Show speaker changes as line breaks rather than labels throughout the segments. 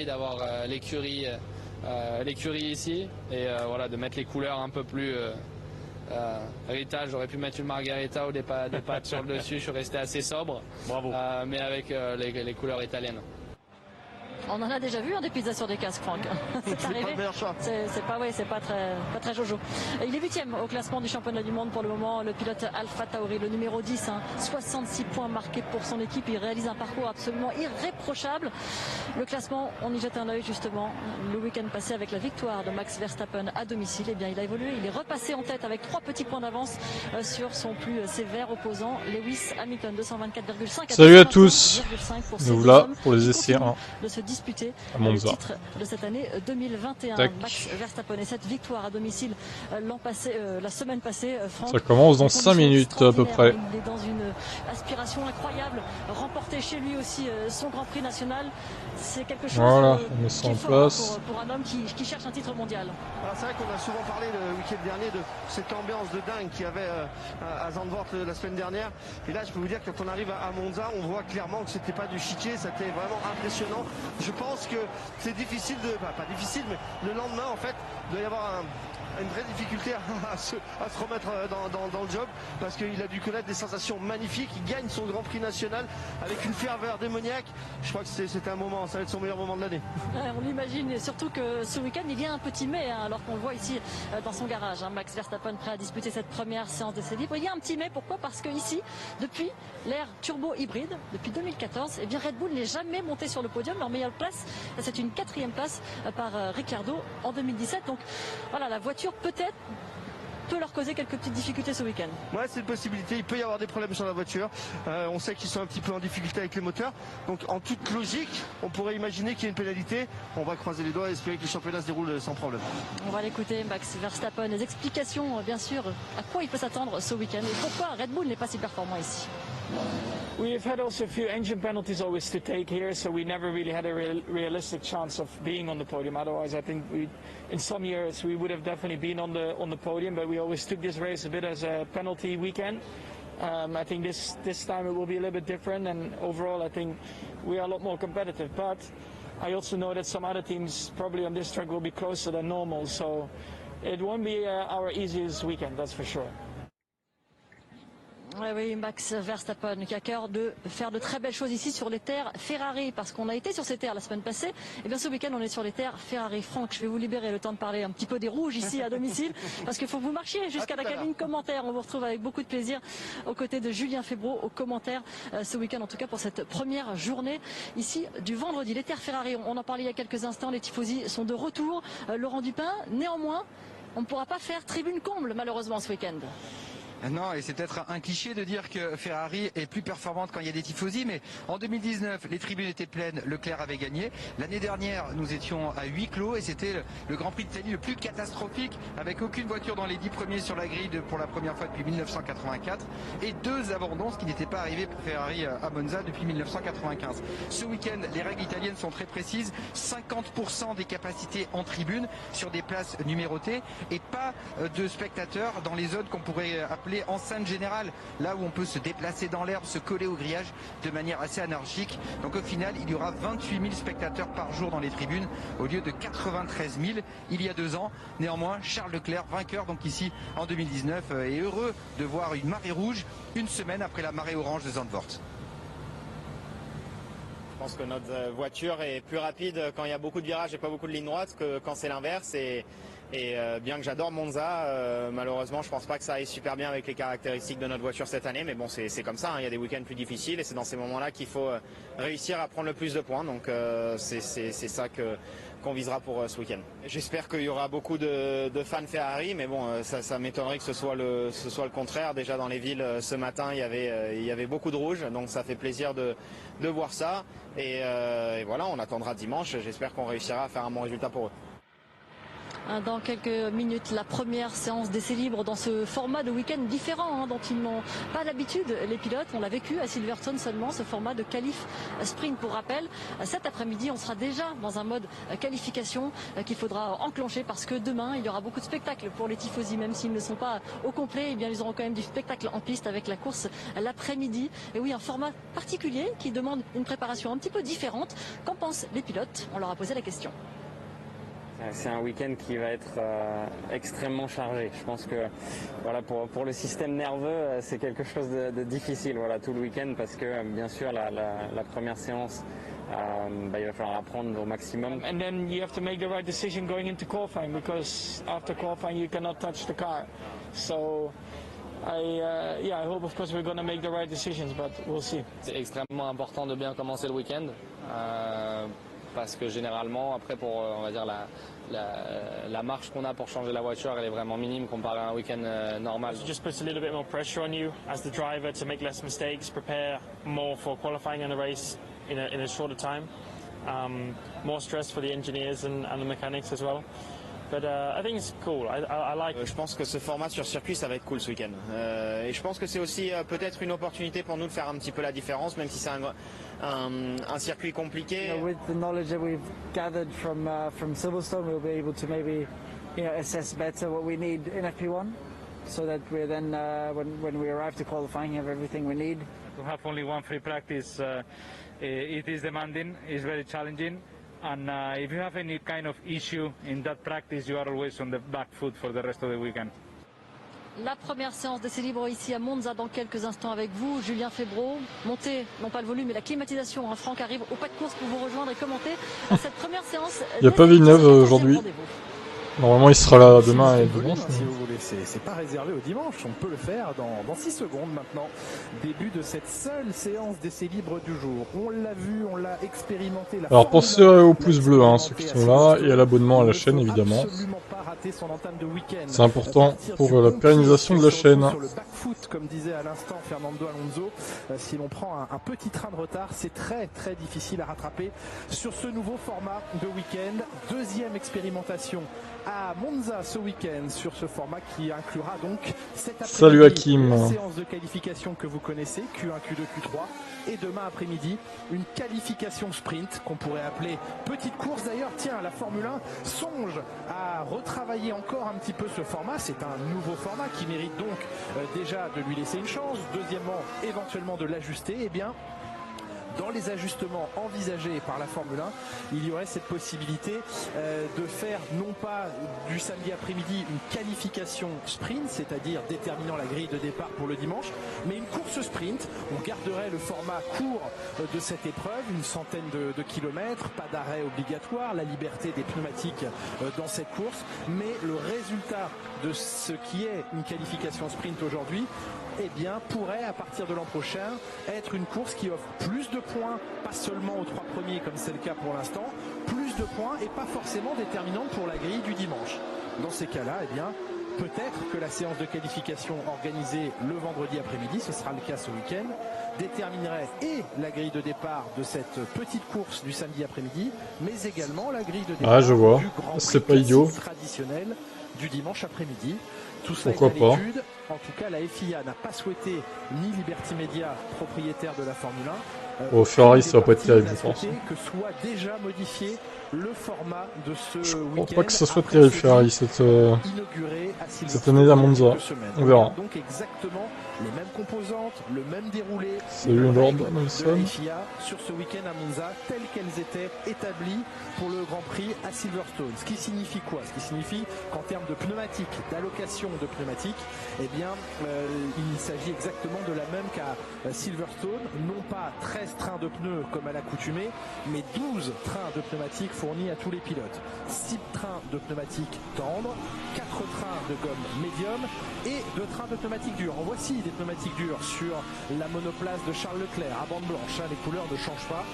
d'avoir l'écurie ici et voilà, de mettre les couleurs un peu plus héritage. J'aurais pu mettre une margarita ou des pâtes sur le dessus, je suis resté assez sobre.
Bravo.
Mais avec les couleurs italiennes.
On en a déjà vu des pizzas sur des casques, Franck.
C'est pas le meilleur choix.
C'est pas très jojo. Il est 8e au classement du championnat du monde pour le moment, le pilote Alpha Tauri, le numéro 10. 66 points marqués pour son équipe. Il réalise un parcours absolument irréprochable. Le classement, on y jette un œil justement. Le week-end passé avec la victoire de Max Verstappen à domicile, eh bien, il a évolué. Il est repassé en tête avec 3 petits points d'avance sur son plus sévère opposant, Lewis Hamilton, 224,5.
Salut à tous. Nous voilà pour les essais 1.
De se disputer
le
titre de cette année 2021.
Tac.
Max Verstappen et cette victoire à domicile la semaine passée, Franck,
Ça commence dans 5 minutes à peu près.
Il est dans une aspiration incroyable, remporter chez lui aussi son Grand Prix national, c'est quelque chose
Voilà, on met
qui
ça
est
en
fort
place.
pour un homme qui cherche un titre mondial.
Alors c'est vrai qu'on a souvent parlé le week-end dernier de cette ambiance de dingue qu'il y avait à Zandvoort la semaine dernière. Et là, je peux vous dire que quand on arrive à Monza, on voit clairement que c'était pas du chiquier, c'était vraiment impressionnant. Je pense que c'est difficile pas difficile, mais le lendemain, en fait, il doit y avoir une vraie difficulté à se remettre dans le job, parce qu'il a dû connaître des sensations magnifiques. Il gagne son Grand Prix national avec une ferveur démoniaque. Je crois que c'était un moment, ça va être son meilleur moment de l'année.
On l'imagine, et surtout que ce week-end il y a un petit mais, alors qu'on le voit ici dans son garage, Max Verstappen prêt à disputer cette première séance d'essai libre. Il y a un petit mais, pourquoi? Parce que ici, depuis l'ère turbo hybride, depuis 2014, eh bien Red Bull n'est jamais monté sur le podium. Leur meilleure place, c'est une 4e place par Ricciardo en 2017. Donc voilà, la voiture peut-être peut leur causer quelques petites difficultés ce week-end.
Ouais, c'est une possibilité, il peut y avoir des problèmes sur la voiture. On sait qu'ils sont un petit peu en difficulté avec les moteurs. Donc en toute logique, on pourrait imaginer qu'il y a une pénalité. On va croiser les doigts et espérer que le championnat se déroule sans problème.
On va l'écouter, Max Verstappen, les explications bien sûr à quoi il peut s'attendre ce week-end et pourquoi Red Bull n'est pas si performant ici.
We've had also a few engine penalties always to take here, so we never really had a realistic chance of being on the podium. Otherwise, I think in some years we would have definitely been on the podium, but we always took this race a bit as a penalty weekend. I think this time it will be a little bit different, and overall I think we are a lot more competitive. But I also know that some other teams probably on this track will be closer than normal, so it won't be our easiest weekend, that's for sure.
Oui, Max Verstappen qui a cœur de faire de très belles choses ici sur les terres Ferrari, parce qu'on a été sur ces terres la semaine passée, et bien ce week-end on est sur les terres Ferrari. Franck, je vais vous libérer le temps de parler un petit peu des rouges ici à domicile, parce qu'il faut que vous marchiez jusqu'à la cabine commentaire. On vous retrouve avec beaucoup de plaisir aux côtés de Julien Febvreau aux commentaires ce week-end, en tout cas pour cette première journée ici du vendredi. Les terres Ferrari, on en parlait il y a quelques instants, les tifosi sont de retour. Laurent Dupin, néanmoins, on ne pourra pas faire tribune comble malheureusement ce week-end.
Non, et c'est peut-être un cliché de dire que Ferrari est plus performante quand il y a des tifosi, mais en 2019, les tribunes étaient pleines, Leclerc avait gagné. L'année dernière, nous étions à huis clos et c'était le Grand Prix d'Italie le plus catastrophique, avec aucune voiture dans les 10 premiers sur la grille pour la première fois depuis 1984, et 2 abandons, ce qui n'était pas arrivé pour Ferrari à Monza depuis 1995. Ce week-end, les règles italiennes sont très précises, 50% des capacités en tribune sur des places numérotées, et pas de spectateurs dans les zones qu'on pourrait appeler enceinte générale, là où on peut se déplacer dans l'herbe, se coller au grillage de manière assez anarchique. Donc au final, il y aura 28 000 spectateurs par jour dans les tribunes au lieu de 93 000 il y a 2 ans. Néanmoins, Charles Leclerc, vainqueur donc ici en 2019, est heureux de voir une marée rouge une semaine après la marée orange de Zandvoort.
Je pense que notre voiture est plus rapide quand il y a beaucoup de virages et pas beaucoup de lignes droites que quand c'est l'inverse. Et bien que j'adore Monza, malheureusement je pense pas que ça aille super bien avec les caractéristiques de notre voiture cette année, mais bon c'est comme ça, hein. Il y a des week-ends plus difficiles et c'est dans ces moments-là qu'il faut réussir à prendre le plus de points, donc c'est ça qu'on visera pour ce week-end. J'espère qu'il y aura beaucoup de fans Ferrari, mais bon ça m'étonnerait que ce soit le contraire. Déjà dans les villes ce matin il y avait beaucoup de rouge, donc ça fait plaisir de voir ça, et voilà, on attendra dimanche, j'espère qu'on réussira à faire un bon résultat pour eux.
Dans quelques minutes, la première séance d'essai libre dans ce format de week-end différent dont ils n'ont pas l'habitude, les pilotes. On l'a vécu à Silverstone seulement, ce format de qualif sprint. Pour rappel, cet après-midi, on sera déjà dans un mode qualification qu'il faudra enclencher parce que demain, il y aura beaucoup de spectacles pour les tifosi. Même s'ils ne sont pas au complet, eh bien, ils auront quand même du spectacle en piste avec la course l'après-midi. Et oui, un format particulier qui demande une préparation un petit peu différente. Qu'en pensent les pilotes? On leur a posé la question.
C'est un week-end qui va être extrêmement chargé. Je pense que voilà, pour le système nerveux, c'est quelque chose de difficile tout le week-end parce que bien sûr la première séance, il va falloir apprendre au maximum.
And then you have to make the right decision going into qualifying because after qualifying you cannot touch the car. So I hope of course we're going to make the right decisions, but we'll see.
C'est extrêmement important de bien commencer le week-end. Parce que généralement, après, pour on va dire la marche qu'on a pour changer la voiture, elle est vraiment minime comparé à un week-end normal.
It just puts a little bit more pressure on you as the driver to make less mistakes, prepare more for qualifying and the race in a shorter time. More stress for the engineers and the mechanics as well. But I think it's cool. I like.
Je pense que ce format sur circuit, ça va être cool ce week-end. Et je pense que c'est aussi peut-être une opportunité pour nous de faire un petit peu la différence, même si c'est un circuit compliqué.
With the knowledge that we've gathered from Silverstone, we'll be able to maybe assess better what we need in FP1, so that we're then when we arrive to qualifying, have everything we need.
To have only one free practice, it is demanding. It's very challenging. And if you have any kind of issue in that practice, you are always on the back foot for the rest of the weekend.
La première séance d'essai libre ici à Monza dans quelques instants avec vous, Julien Febvreau. Montez, non pas le volume, mais la climatisation. Franck arrive au pas de course pour vous rejoindre et commenter cette première séance.
Il n'y a pas Villeneuve aujourd'hui. Normalement, il sera là demain et dimanche.
Si vous voulez, c'est pas réservé au dimanche. On peut le faire dans 6 secondes maintenant. Début de cette seule séance d'essai libre du jour. On l'a vu, on l'a expérimenté.
Alors pensez au pouce bleu, ceux qui sont là, et à l'abonnement à la chaîne évidemment. C'est important pour la pérennisation de la chaîne.
Sur le back-foot, comme disait à l'instant Fernando Alonso, si l'on prend un petit train de retard, c'est très très difficile à rattraper sur ce nouveau format de week-end. Deuxième expérimentation à Monza ce week-end sur ce format qui inclura donc cet après-midi la séance de qualification que vous connaissez, Q1, Q2, Q3, et demain après-midi une qualification sprint qu'on pourrait appeler petite course. D'ailleurs, tiens, la Formule 1 songe à retravailler encore un petit peu ce format. C'est un nouveau format qui mérite donc déjà de lui laisser une chance. Deuxièmement, éventuellement de l'ajuster. Eh bien, dans les ajustements envisagés par la Formule 1, il y aurait cette possibilité de faire non pas du samedi après-midi une qualification sprint, c'est-à-dire déterminant la grille de départ pour le dimanche, mais une course sprint. On garderait le format court de cette épreuve, une centaine de kilomètres, pas d'arrêt obligatoire, la liberté des pneumatiques dans cette course, mais le résultat de ce qui est une qualification sprint aujourd'hui, eh bien, pourrait, à partir de l'an prochain, être une course qui offre plus de points, pas seulement aux 3 premiers comme c'est le cas pour l'instant, plus de points et pas forcément déterminante pour la grille du dimanche. Dans ces cas-là, eh bien, peut-être que la séance de qualification organisée le vendredi après-midi, ce sera le cas ce week-end, déterminerait et la grille de départ de cette petite course du samedi après-midi, mais également la grille de départ
je vois.
du Grand
C'est
Prix
pas idiot.
traditionnel du dimanche après-midi. Tout cela
Pourquoi
est à
pas.
l'étude. En tout cas, la FIA n'a pas souhaité, ni Liberty Media, propriétaire de la Formule 1,
Au Ferrari, ça va pas être terrible, je pense.
que soit déjà modifié le format de ce
Je
week-end.
crois pas que ça soit terrible, Ferrari, cette année à Monza. On verra.
Donc exactement les mêmes composantes, le même déroulé.
Salut Lord
de
Nelson.
la FIA sur ce week-end à Monza, telles qu'elles étaient établies pour le Grand Prix à Silverstone. Ce qui signifie quoi? Ce qui signifie qu'en termes de pneumatiques, d'allocation de pneumatiques, eh bien, il s'agit exactement de la même qu'à Silverstone. Non pas 13 trains de pneus comme à l'accoutumée, mais 12 trains de pneumatiques fournis à tous les pilotes. 6 trains de pneumatiques tendres, 4 trains de gomme médium et 2 trains de pneumatiques durs. En voici des pneumatiques durs sur la monoplace de Charles Leclerc à bande blanche. Les couleurs ne changent pas.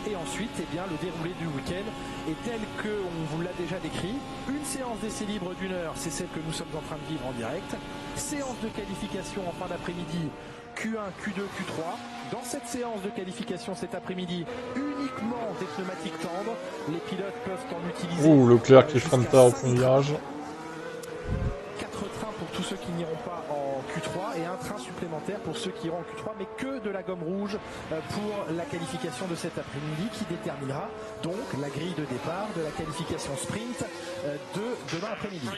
Et ensuite, eh bien, le déroulé du week-end est tel qu'on vous l'a déjà décrit. Une séance d'essai libre d'1 heure, c'est celle que nous sommes en train de vivre en direct. Séance de qualification en fin d'après-midi Q1, Q2, Q3. Dans cette séance de qualification cet après-midi, uniquement des pneumatiques tendres. Les pilotes peuvent en utiliser.
Ouh, Leclerc qui freine tard au premier virage.
4 trains pour tous ceux qui n'iront pas en Q3 et un train supplémentaire pour ceux qui iront en Q3, mais que de la gomme rouge pour la qualification de cet après-midi qui déterminera donc la grille de départ de la qualification sprint de demain après-midi.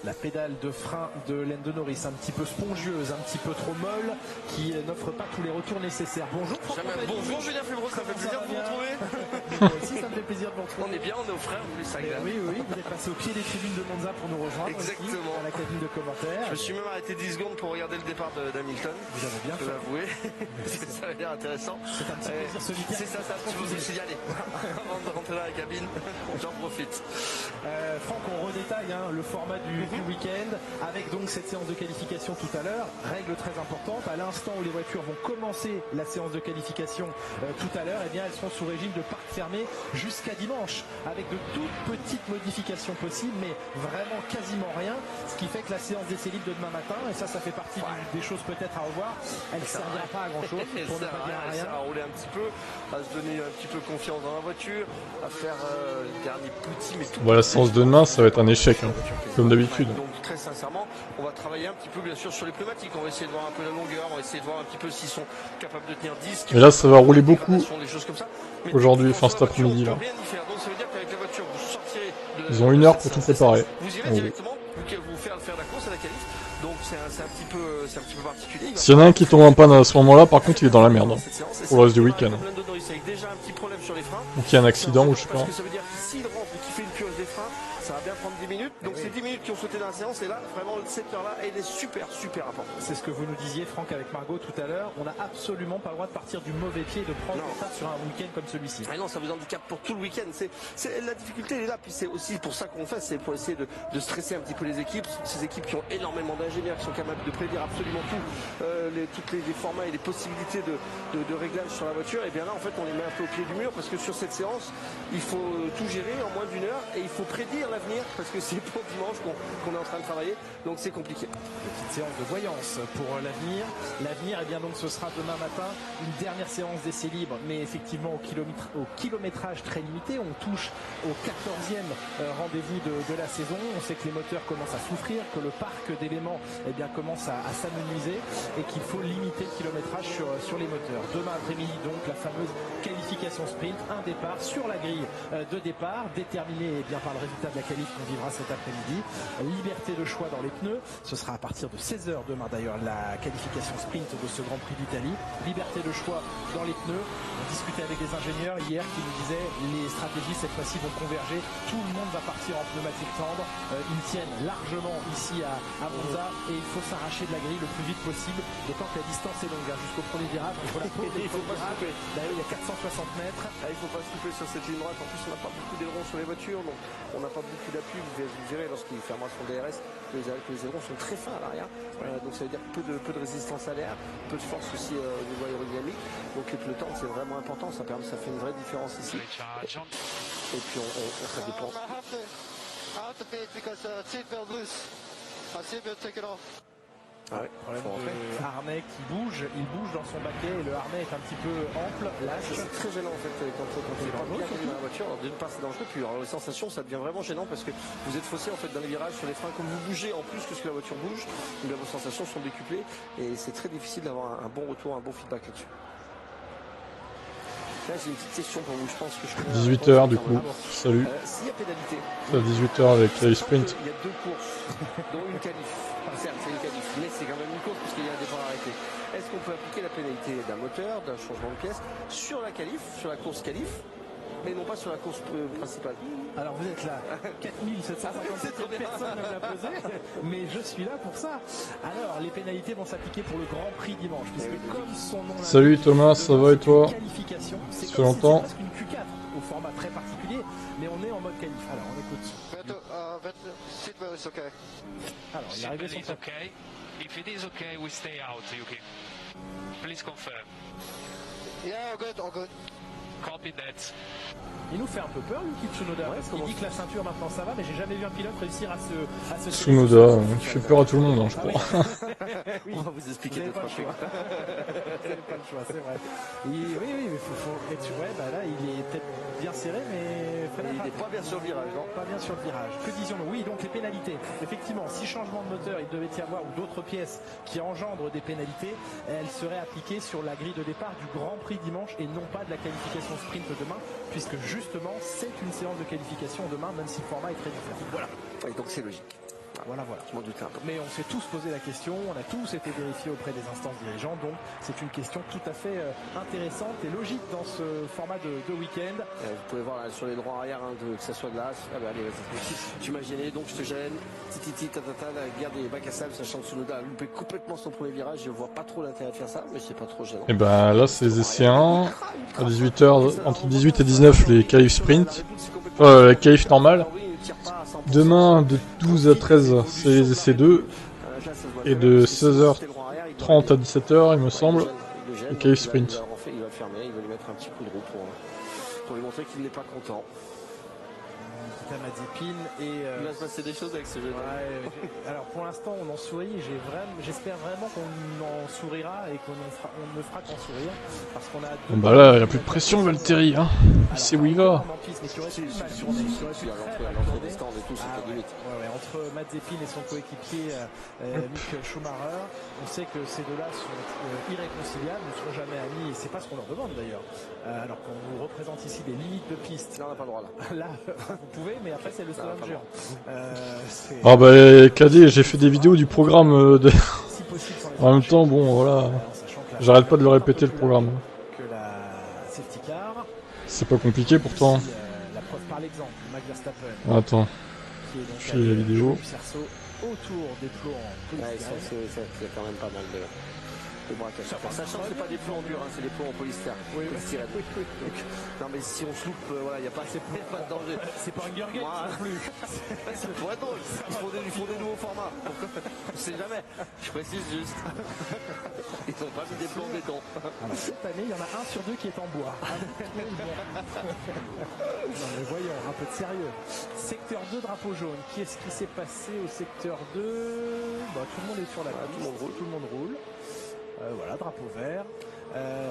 La pédale de frein de Lando Norris, un petit peu spongieuse, un petit peu trop molle, qui n'offre pas tous les retours nécessaires. Bonjour Franck.
Bonjour Julien Fulbro, ça fait plaisir de vous retrouver.
Moi aussi, ça me fait plaisir de vous retrouver.
On est bien, on est aux frères, plus agréable.
Oui, vous êtes passé au pied des tribunes de Monza pour nous rejoindre.
Exactement.
Aussi, à la cabine de commentaires.
Je me suis même arrêté 10 secondes pour regarder le départ d'Hamilton.
Vous avez bien
fait. Je peux l'avouer, parce que ça avait l'air intéressant.
C'est un petit plaisir solitaire.
C'est ça, je me suis dit allez, avant de rentrer dans la cabine, j'en profite.
Franck, on redétaille le format du week-end, avec donc cette séance de qualification tout à l'heure. Règle très importante, à l'instant où les voitures vont commencer la séance de qualification tout à l'heure, eh bien elles seront sous régime de parc fermé jusqu'à dimanche, avec de toutes petites modifications possibles, mais vraiment quasiment rien, ce qui fait que la séance d'essai libre de demain matin, et ça fait partie des choses peut-être à revoir, elle ne servira pas à grand chose pour ne pas dire rien.
À rouler un petit peu, à se donner un petit peu confiance dans la voiture, à faire le dernier petit, mais tout.
Bon, la séance de demain, ça va être un échec, comme d'habitude.
Donc très sincèrement, on va travailler un petit peu bien sûr sur les pneumatiques, on va essayer de voir un peu la longueur, on va essayer de voir un petit peu s'ils sont capables de tenir 10.
Mais là, ça va rouler beaucoup
Mais
aujourd'hui, enfin cet après-midi là.
rien y faire. Donc ça veut dire qu'avec la voiture, vous sortirez de
Ils ont 1 heure pour tout préparer.
Vous irez directement, vous faire la course à la qualif. Donc c'est un petit peu particulier.
S'il y en a un qui tombe en panne à ce moment-là, par contre, il est dans la merde pour le reste du week-end.
Déjà un petit problème sur les freins.
Donc il y a un accident ou je sais pas.
Parce que ça veut dire que s'il rentre et qu'il fait une purge des freins, ça va bien prendre 10 minutes. Donc c'est 10 minutes qui ont sauté dans la séance et là, vraiment, cette heure-là, elle est super importante.
C'est ce que vous nous disiez, Franck, avec Margot tout à l'heure. On n'a absolument pas le droit de partir du mauvais pied et de prendre ça sur un week-end comme celui-ci.
Ah non, ça vous handicape pour tout le week-end. La difficulté, elle est là. Puis c'est aussi pour ça qu'on fait, c'est pour essayer de stresser un petit peu les équipes. Ces équipes qui ont énormément d'ingénieurs, qui sont capables de prédire absolument tout, tous les formats et les possibilités de réglage sur la voiture. Et bien là, en fait, on les met un peu au pied du mur parce que sur cette séance, il faut tout gérer en moins d'1 heure et il faut prédire l'avenir parce que c'est pour dimanche qu'on est en train de travailler, donc c'est compliqué.
Petite séance de voyance pour l'avenir. L'avenir, eh bien donc ce sera demain matin une dernière séance d'essai libre, mais effectivement au kilométrage très limité. On touche au 14e rendez-vous de la saison. On sait que les moteurs commencent à souffrir, que le parc d'éléments commence à s'amenuiser et qu'il faut limiter le kilométrage sur les moteurs. Demain après-midi donc la fameuse qualification sprint, un départ sur la grille de départ, déterminé par le résultat de la qualif qu'on vivra cet après-midi. Liberté de choix dans les pneus, ce sera à partir de 16h demain d'ailleurs la qualification sprint de ce Grand Prix d'Italie. Liberté de choix dans les pneus. On discutait avec des ingénieurs hier qui nous disaient les stratégies cette fois-ci vont converger, tout le monde va partir en pneumatique tendre, ils tiennent largement ici à Monza et il faut s'arracher de la grille le plus vite possible, d'autant que la distance est longue jusqu'au premier virage. Il faut pas se couper. Il y a 460 mètres.
Il ne faut pas se couper sur cette ligne droite. En plus, on n'a pas beaucoup d'ailerons sur les voitures, donc on n'a pas beaucoup d'appui. Vous verrez lorsqu'il fermera son DRS que les ailerons sont très fins à l'arrière. Donc ça veut dire peu de résistance à l'air, peu de force aussi au niveau aérodynamique. Donc les pneus tendres, c'est vraiment important. Ça fait une vraie différence ici. Et puis ça dépend.
Ouais, problème de harnais qui bouge, il bouge dans son baquet et le harnais est un petit peu ample, lâche.
C'est très gênant en fait quand on est pas bien dans la voiture. D'une part c'est dangereux, puis alors, les sensations ça devient vraiment gênant parce que vous êtes faussé en fait dans les virages sur les freins, comme vous bougez en plus que ce que la voiture bouge, vos sensations sont décuplées et c'est très difficile d'avoir un bon retour, un bon feedback là-dessus. Là j'ai une petite question pour vous, je pense que je connais
18h du coup, salut.
S'il y a pénalité,
c'est à 18h avec la sprint.
Il y a 2 courses, dont une qualif. Certes, c'est une qualif, mais c'est quand même une course puisqu'il y a un départ arrêté. Est-ce qu'on peut appliquer la pénalité d'un moteur, d'un changement de pièce sur la qualif, sur la course qualif, mais non pas sur la course principale?
Alors vous êtes là, 4757 personnes à me la poser, mais je suis là pour ça. Alors les pénalités vont s'appliquer pour le Grand Prix dimanche, puisque comme son nom
Salut Thomas, ça va et toi? Ça fait longtemps.
C'est une Q4 au format très particulier, mais on est en mode qualif. Alors on écoute. Alors l'arrivée sont
okay. If it is okay, we stay out, Yuki. Please confirm.
Yeah, all good.
Copy that.
Il nous fait un peu peur, Yuki Tsunoda. Ouais, il dit que la ceinture maintenant ça va, mais j'ai jamais vu un pilote réussir à se
Tsunoda, il fait peur à tout le monde, hein, je crois.
Oui. On va vous expliquer deux, trois choix.
Vous n'avez pas le choix, c'est vrai. Oui, mais faut être sûr. Ouais, là, il est peut-être bien serré, mais
il n'est pas bien sur le virage, non?
Pas bien sur le virage. Que disions-nous? Oui, donc les pénalités. Effectivement, si changement de moteur il devait y avoir ou d'autres pièces qui engendrent des pénalités, elles seraient appliquées sur la grille de départ du Grand Prix dimanche et non pas de la qualification sprint demain, puisque justement c'est une séance de qualification demain, même si le format est très différent.
Voilà. Et donc c'est logique.
Voilà.
Je m'en doutais un peu.
Mais on s'est tous posé la question, on a tous été vérifiés auprès des instances dirigeantes, donc c'est une question tout à fait intéressante et logique dans ce format de week-end.
Vous pouvez voir là, sur les droits arrière, que ça soit de là. Ah bah allez, tu m'as gêné, donc je te gêne. La guerre des bacs à sable, sachant que Tsunoda a loupé complètement son premier virage. Je vois pas trop l'intérêt de faire ça, mais c'est pas trop gênant.
Et ben là, c'est les essais 1. À 18h, entre 18 et 19, les qualifs sprint. Les qualifs normales. Demain, de 12 à 13, c'est les essais 2. Et de 16h30 à 17h, il me semble, les qualifs sprint.
Il va le fermer, il va lui mettre un petit coup de roue pour lui montrer qu'il n'est pas content.
Mazepin et
il va se passer des choses avec ce jeu.
Alors pour l'instant on en sourit, j'espère vraiment qu'on en sourira et qu'on ne fera qu'en sourire parce qu'on a
bah là il n'y a plus de pression Valtteri, hein. Il sait où il va.
Entre Mazepin et son coéquipier Mick Schumacher, on sait que ces deux-là sont irréconciliables, ne seront jamais amis et c'est pas ce qu'on leur demande d'ailleurs. Alors qu'on vous représente ici des limites de piste.
Là on n'a pas le droit là.
Là vous pouvez, mais après c'est le slalom géant.
Ah bah Cadé, j'ai fait des vidéos du programme de... En même temps, bon voilà, j'arrête pas de le répéter le programme. C'est pas compliqué pourtant.
La preuve par l'exemple, Max Verstappen.
Attends, je fais la vidéo.
Autour des plots en polystyrène.
Il y a quand même pas mal de braquage. Sachant que c'est pas des plots en dur, hein, c'est des plots en polystyrène. Oui. Non mais si on se loupe, voilà, il n'y a pas de danger.
C'est pas un Gurgel non plus.
C'est pour être drôle. Ils font des nouveaux formats. On sait jamais. Je précise juste. Ils n'ont pas mis des plots en béton.
Alors, cette année, il y en a un sur deux qui est en bois. Non mais voyons, un peu de sérieux. Secteur 2, drapeau jaune. Qu'est-ce qui s'est passé au secteur 2? Tout le monde est sur la piste. Tout le monde roule. Voilà, drapeau vert.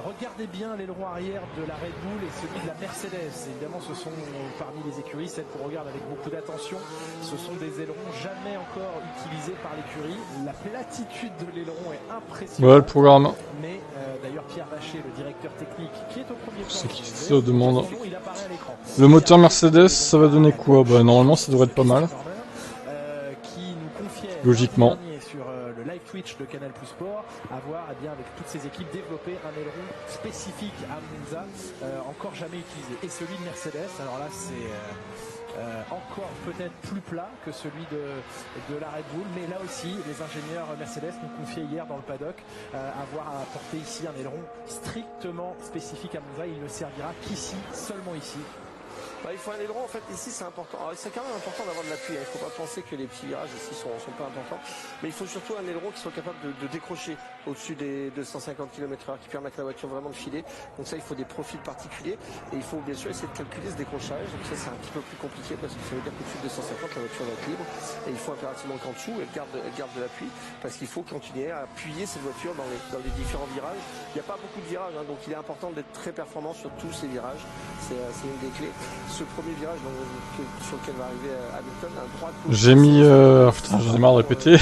Regardez bien l'aileron arrière de la Red Bull et celui de la Mercedes. Évidemment, ce sont parmi les écuries, celles qu'on regarde avec beaucoup d'attention. Ce sont des ailerons jamais encore utilisés par l'écurie. La platitude de l'aileron est impressionnante.
Voilà le programme.
Mais d'ailleurs, Pierre Vacher, le directeur technique, qui est au premier plan,
c'est qui se demande.
il apparaît à l'écran.
Le moteur Mercedes, ça va donner quoi? Bah normalement, ça devrait être pas mal.
Qui nous confiait
logiquement.
Sur le live Twitch de Canal Plus Sport, à voir bien avec toutes ces équipes développer un aileron spécifique à Monza, encore jamais utilisé. Et celui de Mercedes, alors là c'est encore peut-être plus plat que celui de la Red Bull, mais là aussi les ingénieurs Mercedes nous confiaient hier dans le paddock avoir à apporter ici un aileron strictement spécifique à Monza. Il ne servira qu'ici, seulement ici.
Il faut un aileron, en fait, ici c'est important. C'est quand même important d'avoir de l'appui. Il ne faut pas penser que les petits virages ici sont pas importants. Mais il faut surtout un aileron qui soit capable de décrocher au-dessus des 250 km/h, qui permette à la voiture vraiment de filer. Donc ça, il faut des profils particuliers. Et il faut bien sûr essayer de calculer ce décrochage. Donc ça, c'est un petit peu plus compliqué parce que ça veut dire qu'au-dessus de 250, la voiture va être libre. Et il faut impérativement qu'en dessous, elle garde de l'appui. Parce qu'il faut continuer à appuyer cette voiture dans les différents virages. Il n'y a pas beaucoup de virages, hein, donc il est important d'être très performant sur tous ces virages. C'est une des clés. Ce premier virage sur lequel va arriver Hamilton, un droit de...
J'ai mis... putain, j'en ai marre de répéter.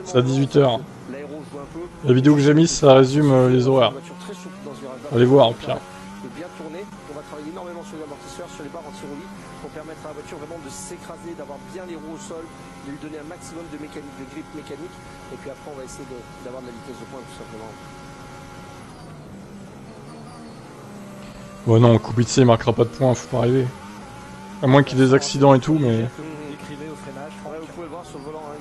C'est à 18h. La vidéo que j'ai mise, ça résume les horaires. Allez voir, au pire.
Bien tourner, on va travailler énormément sur les amortisseurs, sur les barres anti-roulis, pour permettre à la voiture vraiment de s'écraser, d'avoir bien les roues au sol, de lui donner un maximum de mécanique, de grip mécanique, et puis après on va essayer d'avoir de la vitesse de pointe tout simplement.
Ouais non, Kubica il marquera pas de points, faut pas arriver. À moins qu'il y ait des accidents et tout, mais...
Vous pouvez le voir sur le volant, hein,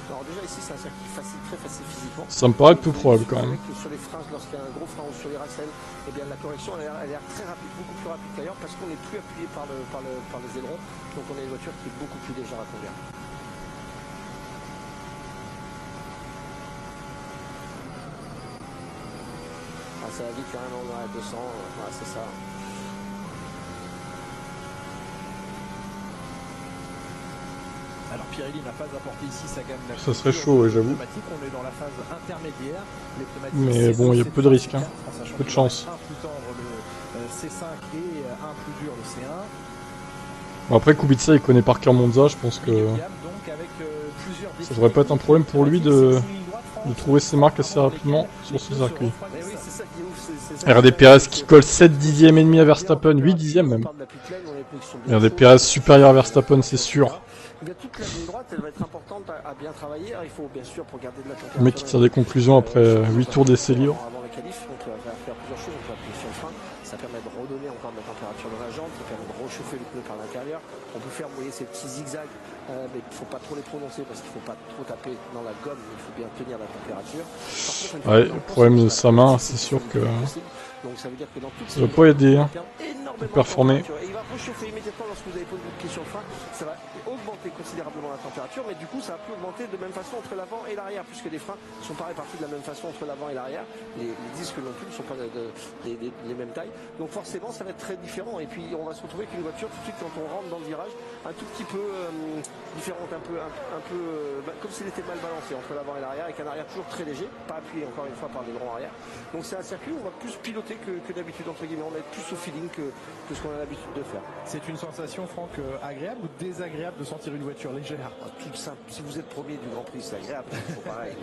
alors déjà ici c'est un circuit facile, très facile physiquement.
Ça me paraît peu probable quand même.
Sur les freins, lorsqu'il y a un gros frein sur les racelles, eh bien la correction elle est très rapide, beaucoup plus rapide qu'ailleurs, parce qu'on n'est plus appuyé par les ailerons, donc on a une voiture qui est beaucoup plus légère à conduire. Ça va vite quand même, on est à 200, c'est ça.
Alors Pirelli n'a pas apporté ici sa gamme.
Ça serait chaud, ouais, j'avoue.
On est dans la phase intermédiaire.
Mais bon, il y a peu de risques, hein. Peu de chance.
Un plus tendre le C5 et un plus dur le C1.
Bon, après Kubica il connaît par cœur Monza, je pense que ça devrait pas être un problème pour lui de trouver ses marques assez rapidement sur ce circuit. RD Perez qui colle 7 dixièmes et demi à Verstappen, 8 dixièmes même. RD Perez supérieur à Verstappen, c'est sûr.
Toute la ligne droite, elle va être importante à bien travailler. Alors, il faut bien sûr pour garder de la température.
Le mec qui tire des conclusions après 8 tours d'essai libre.
Avant la qualif, donc on va faire plusieurs choses. On va appuyer sur le frein. Ça permet de redonner encore de la température dans la jante. Ça permet de réchauffer le pneu par l'intérieur. On peut faire, vous voyez, ces petits zigzags, mais il ne faut pas trop les prononcer parce qu'il ne faut pas trop taper dans la gomme. Il faut bien tenir la température. Par contre,
ouais, le problème de sa main, c'est sûr que
donc ça veut dire que dans toutes
ça ne va pas aider hein, pour performer.
Et il va réchauffer immédiatement lorsque vous avez posé une question frein. Ça va augmenter considérablement la température, mais du coup ça va plus augmenter de même façon entre l'avant et l'arrière, puisque les freins ne sont pas répartis de la même façon entre l'avant et l'arrière. Les disques non plus ne sont pas les mêmes tailles. Donc forcément ça va être très différent. Et puis on va se retrouver avec une voiture tout de suite quand on rentre dans le virage un tout petit peu différente, un peu comme s'il était mal balancé entre l'avant et l'arrière, avec un arrière toujours très léger, pas appuyé encore une fois par les grands arrière. Donc c'est un circuit où on va plus piloter que d'habitude, entre guillemets, on va être plus au feeling que ce qu'on a l'habitude de faire.
C'est une sensation, Franck, agréable ou désagréable de sentir une voiture légère?
Tout simple, si vous êtes premier du Grand Prix, c'est agréable, c'est pareil.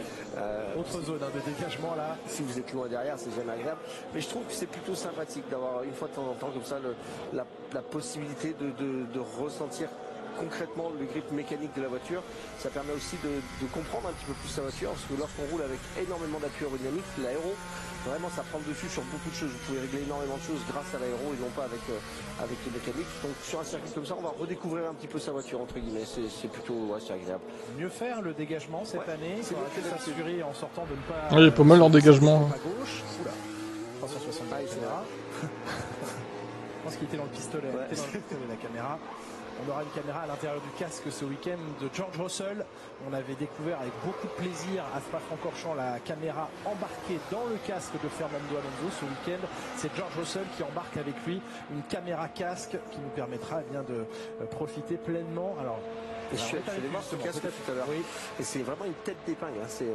Autre zone de dégagement là.
Si vous êtes loin derrière, c'est jamais agréable. Mais je trouve que c'est plutôt sympathique d'avoir une fois de temps en temps comme ça la possibilité de ressentir concrètement le grip mécanique de la voiture. Ça permet aussi de comprendre un petit peu plus sa voiture, parce que lorsqu'on roule avec énormément d'appui aérodynamique, l'aéro, vraiment ça prend le dessus sur beaucoup de choses. Vous pouvez régler énormément de choses grâce à l'aéro et non pas avec le mécanique. Donc sur un circuit comme ça, on va redécouvrir un petit peu sa voiture, entre guillemets. C'est plutôt c'est agréable.
Mieux faire le dégagement cette année, c'est s'assurer en sortant de ne pas...
Ouais, il y a pas mal leur dégagement.
À gauche, oula, 360 caméra. Je pense qu'il était dans le pistolet, la caméra. On aura une caméra à l'intérieur du casque ce week-end de George Russell. On avait découvert avec beaucoup de plaisir à Spa-Francorchamps la caméra embarquée dans le casque de Fernando Alonso ce week-end. C'est George Russell qui embarque avec lui une caméra casque qui nous permettra bien de profiter pleinement. Alors,
je suis allé voir ce casque tout à l'heure. Oui. Et c'est vraiment une tête d'épingle. Hein. C'est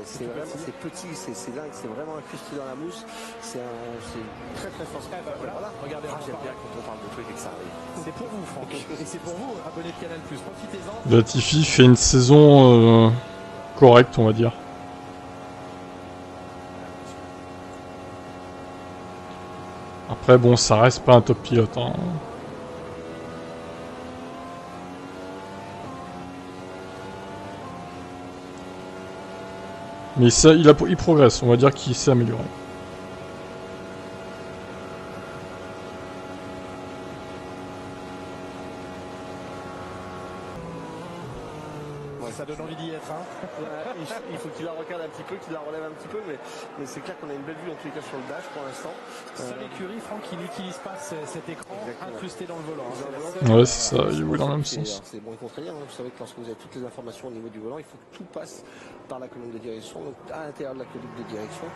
petit, c'est dingue, c'est vraiment incrusté dans la mousse. C'est très très fort.
Voilà. Regardez,
j'aime bien quand on parle de trucs et que ça arrive.
C'est pour vous, Franck. Et c'est pour vous, abonnés de Canal+. Profitez-en.
Latifi fait une saison correcte, on va dire. Après, bon, ça reste pas un top pilote. Hein. Mais ça, il progresse, on va dire qu'il s'est amélioré.
Ça donne envie d'y être. Hein.
Il faut qu'il la regarde un petit peu, qu'il la relève un petit peu, mais c'est clair qu'on a une belle vue en tous les cas sur le dash pour l'instant.
Seule écurie, Franck, qui n'utilise pas cet écran incrusté dans le volant.
Ouais, c'est ça, il roule dans le même sens.
C'est bon et contraire, hein. Vous savez que lorsque vous avez toutes les informations au niveau du volant, il faut que tout passe par la colonne de direction. Donc à l'intérieur de la colonne de direction,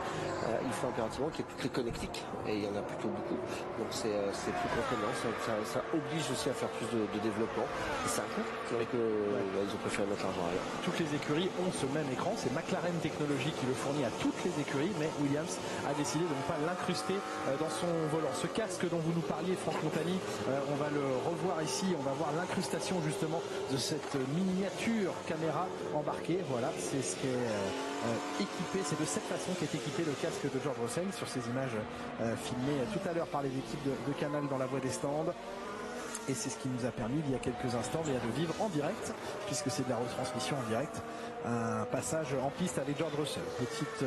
il faut impérativement qu'il y ait toutes les connectiques, et il y en a plutôt beaucoup. Donc c'est plus contraignant, ça oblige aussi à faire plus de développement. Et c'est un coup, c'est vrai qu'ils ont préféré mettre l'argent ailleurs.
Toutes les écuries ont ce même écran, c'est McLaren Technologies qui le fournit à toutes les écuries, mais Williams a décidé de ne pas l'incruster dans son volant. Ce casque dont vous nous parliez, Franck Montagny, on va le revoir ici, on va voir l'incrustation justement de cette miniature caméra embarquée. Voilà, c'est ce qui est équipé, c'est de cette façon qu'est équipé le casque de George Russell sur ces images filmées tout à l'heure par les équipes de Canal dans la voie des stands. Et c'est ce qui nous a permis, il y a quelques instants, de vivre en direct, puisque c'est de la retransmission en direct, un passage en piste avec George Russell. Petite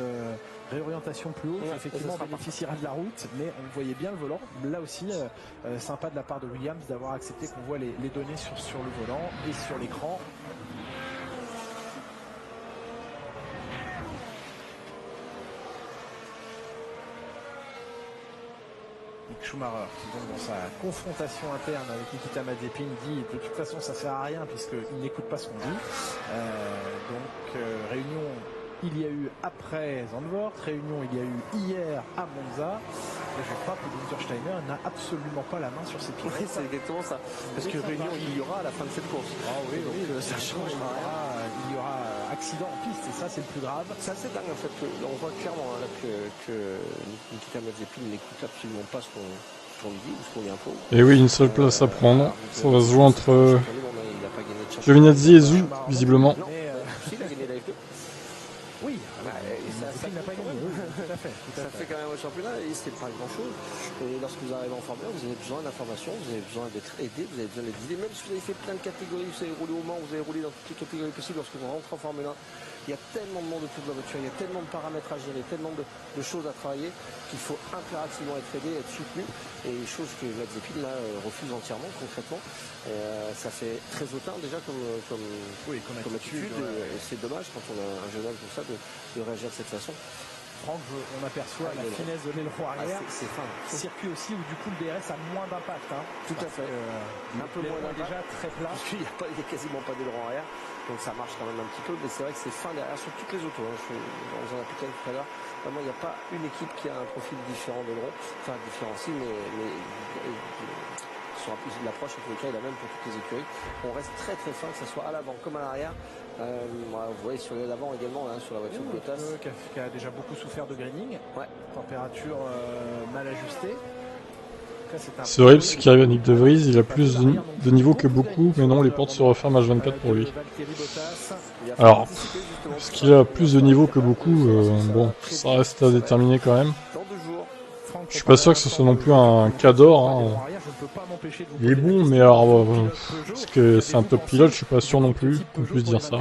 réorientation plus haut, effectivement, on bénéficiera de la route, mais on voyait bien le volant. Là aussi, sympa de la part de Williams d'avoir accepté qu'on voit les données sur le volant et sur l'écran. Mick Schumacher, qui donc dans sa confrontation interne avec Nikita Mazepin dit de toute façon ça sert à rien puisqu'il n'écoute pas ce qu'on dit. Réunion il y a eu après Zandvoort, réunion il y a eu hier à Monza. je crois que Günther Steiner n'a absolument pas la main sur ses pieds.
Oui, c'est exactement ça. Parce que réunion, il y aura à la fin de cette course.
Ah oui,
donc,
oui,
ça changera rien.
il y aura accident en piste, et ça, c'est le plus grave.
C'est assez dingue, en fait. On voit clairement là, que Nikita Mazepin n'écoute absolument pas ce qu'on lui dit ou ce qu'on lui impose.
Et oui, une seule place à prendre. Ça va se jouer entre Giovinazzi et Zhou, visiblement.
Il a gagné la F2.
Oui, ça n'a pas gagné. Tout à fait.
Ça fait quand même un championnat et c'est pas grand chose. Et lorsque vous arrivez en Formule 1, vous avez besoin d'informations, vous avez besoin d'être aidé, vous avez besoin d'être guidé. Même si vous avez fait plein de catégories, vous avez roulé au Mans, vous avez roulé dans toutes les catégories possibles, lorsque vous rentrez en Formule 1, il y a tellement de monde autour de la voiture, il y a tellement de paramètres à gérer, tellement de choses à travailler qu'il faut impérativement être aidé, être soutenu. Et chose que Mazepin là refuse entièrement, concrètement. Ça fait très hautain déjà comme attitude. Et c'est dommage quand on a un jeune homme comme ça de réagir de cette façon.
Franck, on aperçoit la finesse de l'aileron arrière.
C'est fin.
Circuit aussi où du coup le DRS a moins d'impact.
Tout à fait.
Un peu moins d'impact. Déjà très plat.
Parce qu'il n'y a quasiment pas d'aileron arrière. Donc ça marche quand même un petit peu. Mais c'est vrai que c'est fin derrière sur toutes les autos. On en a plus tout à l'heure. Vraiment, il n'y a pas une équipe qui a un profil différent d'aileron. Enfin, différent aussi, mais sur l'approche, en tous les cas, est la même pour toutes les écuries. On reste très très fin, que ce soit à l'avant comme à l'arrière. Vous voyez sur l'avant également, sur la voiture de Bottas.
Qui a déjà beaucoup souffert de graining.
Ouais.
Température mal ajustée.
C'est horrible ce qui arrive à Nick De Vries, il a plus de niveau que beaucoup, mais non, les portes se referment H24 pour lui. Alors, est-ce qu'il a plus de niveau que beaucoup bon, ça reste à déterminer quand même. Je suis pas sûr que ce soit non plus un cador. Hein. Il est bon, mais alors, parce que c'est un top pilote, je suis pas sûr non plus qu'on puisse dire ça.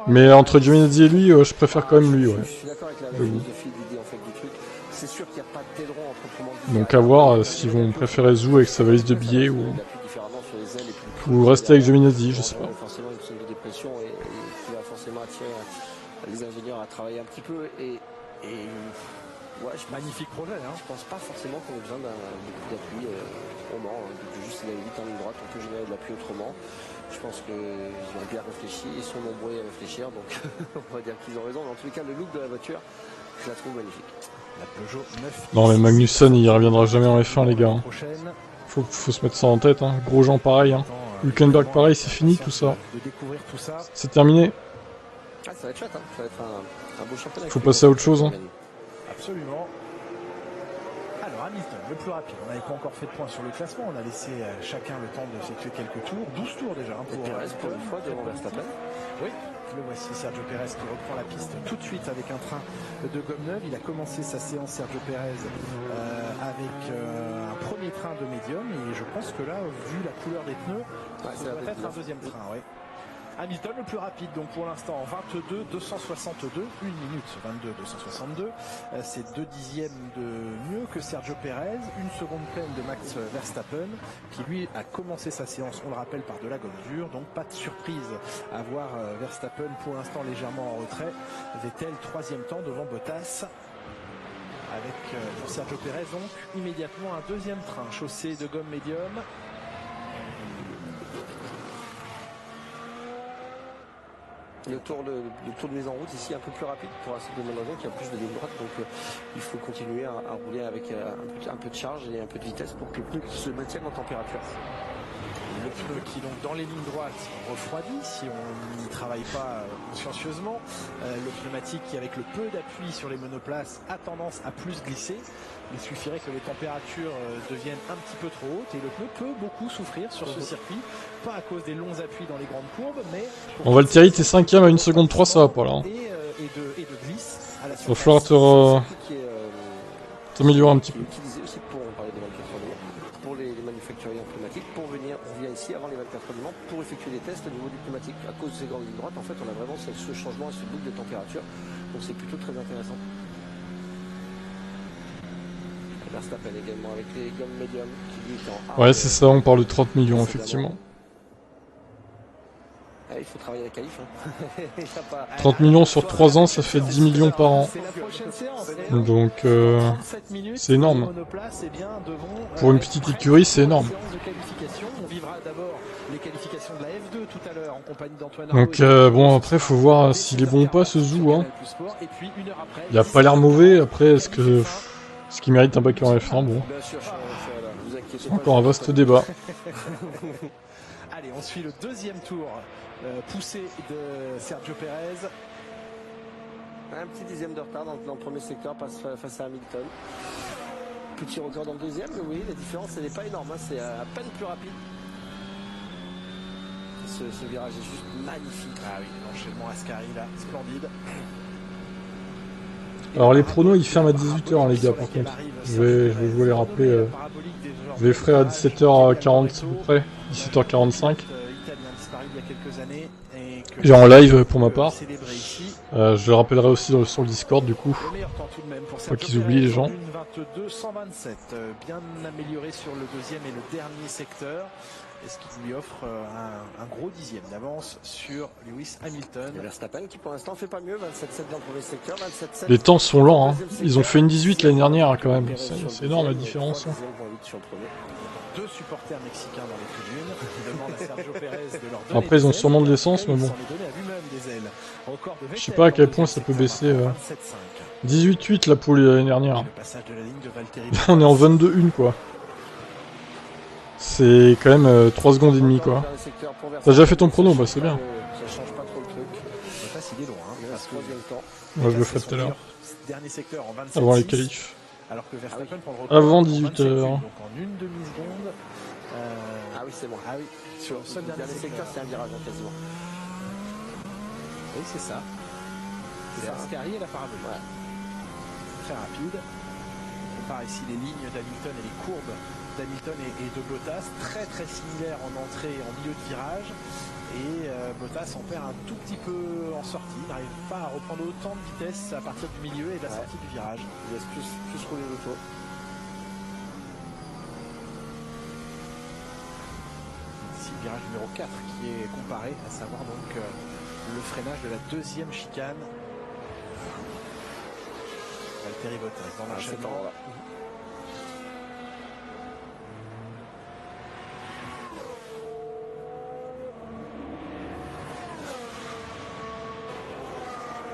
Mais entre Giovinazzi et lui, je préfère quand même lui, ouais.
Je suis d'accord avec la philosophie d'idée en fait du truc. C'est sûr qu'il n'y a pas d'aileron à proprement dit.
Donc à voir s'ils vont préférer Zhou avec sa valise de billets ou rester avec Giovinazzi, je sais pas.
Forcément une zone de dépression et qui va forcément attirer les ingénieurs à travailler un petit peu et ouais,
magnifique projet.
Je pense pas forcément qu'on ait besoin d'un d'appui au Mans. Juste il a vite en ligne droite, on peut générer de l'appui autrement. Je pense qu'ils ont bien réfléchi, ils sont nombreux à réfléchir, donc on va dire qu'ils ont raison. Mais en tous les cas, le look de la voiture, je la trouve magnifique.
La Peugeot 9.
Non mais Magnussen, il reviendra jamais en F1 les gars. Faut se mettre ça en tête. Grosjean pareil. Hülkenberg pareil, c'est fini tout ça. C'est terminé.
Ah, ça va être chouette, ça va être un beau championnat.
Faut passer à autre chose.
Absolument. Alors Hamilton, le plus rapide. On n'avait pas encore fait de point sur le classement. On a laissé chacun le temps d'effectuer quelques tours. 12 tours déjà.
Pour Perez pour une fois devant Verstappen.
Oui, le voici Sergio Pérez qui reprend la piste tout de suite avec un train de gomme neuve. Il a commencé sa séance Sergio Pérez avec un premier train de médium et je pense que là, vu la couleur des pneus, ça va être un deuxième train. Ouais. Hamilton le plus rapide, donc pour l'instant 22-262, 1 minute 22-262, c'est 2 dixièmes de mieux que Sergio Pérez, 1 seconde pleine de Max Verstappen, qui lui a commencé sa séance, on le rappelle, par de la gomme dure, donc pas de surprise à voir Verstappen pour l'instant légèrement en retrait, Vettel 3e temps devant Bottas. Avec pour Sergio Pérez donc immédiatement un deuxième train, chaussée de gomme médium.
Le tour de mise en route ici un peu plus rapide pour assez de raison qu'il y a plus de ligne droite, donc il faut continuer à rouler avec un peu de charge et un peu de vitesse pour que le pneu se maintienne en température.
Le pneu qui donc dans les lignes droites refroidit si on n'y travaille pas consciencieusement. Le pneumatique qui avec le peu d'appui sur les monoplaces a tendance à plus glisser. Il suffirait que les températures deviennent un petit peu trop hautes et le pneu peut beaucoup souffrir sur ce circuit. Pas à cause des longs appuis dans les grandes courbes, mais...
On Valtteri, t'es 5ème à 1 seconde 3, ça va pas là. Hein.
Et de glisse à la
surface. Va falloir t'améliorer un petit peu.
Utilisé aussi pour parler des 24 heures du Mans, pour les manufacturiers en pneumatique, pour venir, on vient ici avant les 24 heures du Mans pour effectuer des tests au niveau du pneumatique. À cause de ces grandes lignes droites, en fait, on a vraiment ce changement et ce boucle de température, donc c'est plutôt très intéressant. Verstappen également avec les gommes médium qui lui est en A.
Ouais, c'est ça, on parle de 30 millions effectivement.
Il faut travailler la qualif. Hein.
30 millions sur 3 ans, ça fait 10 millions par an. Donc, c'est énorme. Pour une petite écurie, c'est énorme.
On vivra d'abord les qualifications de la F2 tout à l'heure en compagnie d'Antoine
Donc
Arnaud.
bon, après faut voir s'il est bon ou pas ce Zou. Hein.
Et puis, une heure après,
Il a pas l'air mauvais. Après, est-ce qu'il mérite un bac en F1? Bon.
Bien sûr, vous inquiétez pas.
Encore un vaste débat.
Allez, on suit le deuxième tour poussé de Sergio Pérez.
Un petit dixième de retard dans le premier secteur face à Hamilton. Petit record dans le deuxième, mais oui, la différence elle n'est pas énorme, hein, c'est à peine plus rapide. Ce virage est juste magnifique.
Ah oui, l'enchaînement Ascari là, splendide.
Alors les pronos ils ferment à 18h hein, les gars par contre. Je vais vous les rappeler. Je les ferai à 17h40 à peu près. 17h45. Et en live pour ma part. Je le rappellerai aussi sur le Discord du coup. Pas qu'ils oublient les gens.
127, bien amélioré sur le deuxième et le dernier secteur. Et ce qui lui offre un gros dixième d'avance sur Lewis Hamilton.
Et Verstappen qui pour l'instant fait pas mieux, 27,7 dans le premier secteur, 27,7.
Les temps sont lents, hein. Ils ont fait une 18 l'année dernière hein, quand même. C'est énorme la différence. Hein.
Deux supporters mexicains dans les tribunes qui demandent à Sergio Pérez de leur donner.
Après ils ont sûrement de l'essence mais bon. Je sais pas à quel point ça peut baisser. 18-8 la poule l'année dernière. On est en 22-1 quoi. C'est quand même 3 secondes et demie quoi. T'as déjà fait ton prono? Bah c'est bien.
Ça change pas trop le truc.
Bottas il est loin. Parce que
moi je le ferai tout à l'heure.
Dernier secteur en 27.
Avant les qualifs.
Alors que Verstappen prend le record.
Avant 18h.
Donc en une demi-seconde.
Ah oui c'est bon.
Ah oui.
Sur le dernier secteur c'est un virage quasiment.
Oui c'est ça. C'est Ascari et la parabole. Ouais. Très rapide. On compare ici les lignes d'Hamilton et les courbes d'Hamilton et de Bottas, très très similaires en entrée et en milieu de virage. Et Bottas en perd un tout petit peu en sortie, il n'arrive pas à reprendre autant de vitesse à partir du milieu et de la sortie du virage.
Il laisse plus rouler l'auto.
Ici le virage numéro 4 qui est comparé, à savoir donc le freinage de la deuxième chicane. Valtteri Bottas dans l'enchaînement.